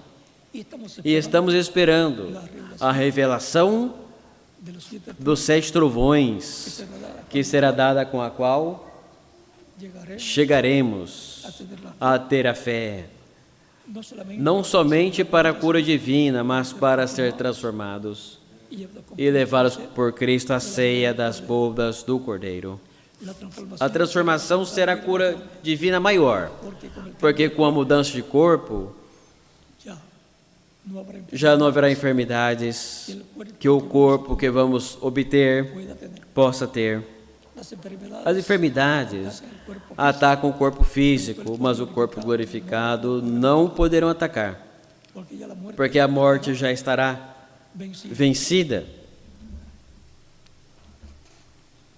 Y estamos E estamos esperando a revelação de los 7 dos 7 trovões, que será dada com a qual llegaremos chegaremos a tener la a ter a fé, no solamente não somente para a cura divina, mas para ser transformados e levados por Cristo à ceia das bodas do Cordeiro. la A transformación, transformação será a cura divina maior, porque com a mudança de corpo ya no habrá já não haverá enfermidades que o corpo que vamos obter pueda tener. possa ter. Las enfermedades As enfermidades atacam o corpo físico, mas o corpo glorificado não poderão atacar, porque ya la muerte porque a morte já estará vencida. vencida.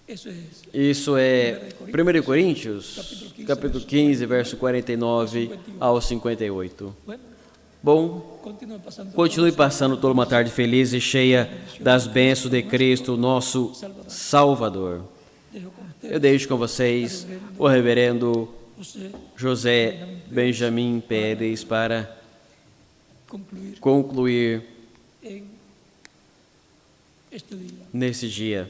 Eso es. Isso é 1 Coríntios, capítulo 15, verso 49 ao 58. Bueno, Bom, continue passando toda uma tarde feliz e cheia das bênçãos de Cristo, nosso Salvador. dejo con usted Eu deixo com vocês o reverendo José José Benjamin Pérez para concluir concluir en este día. nesse dia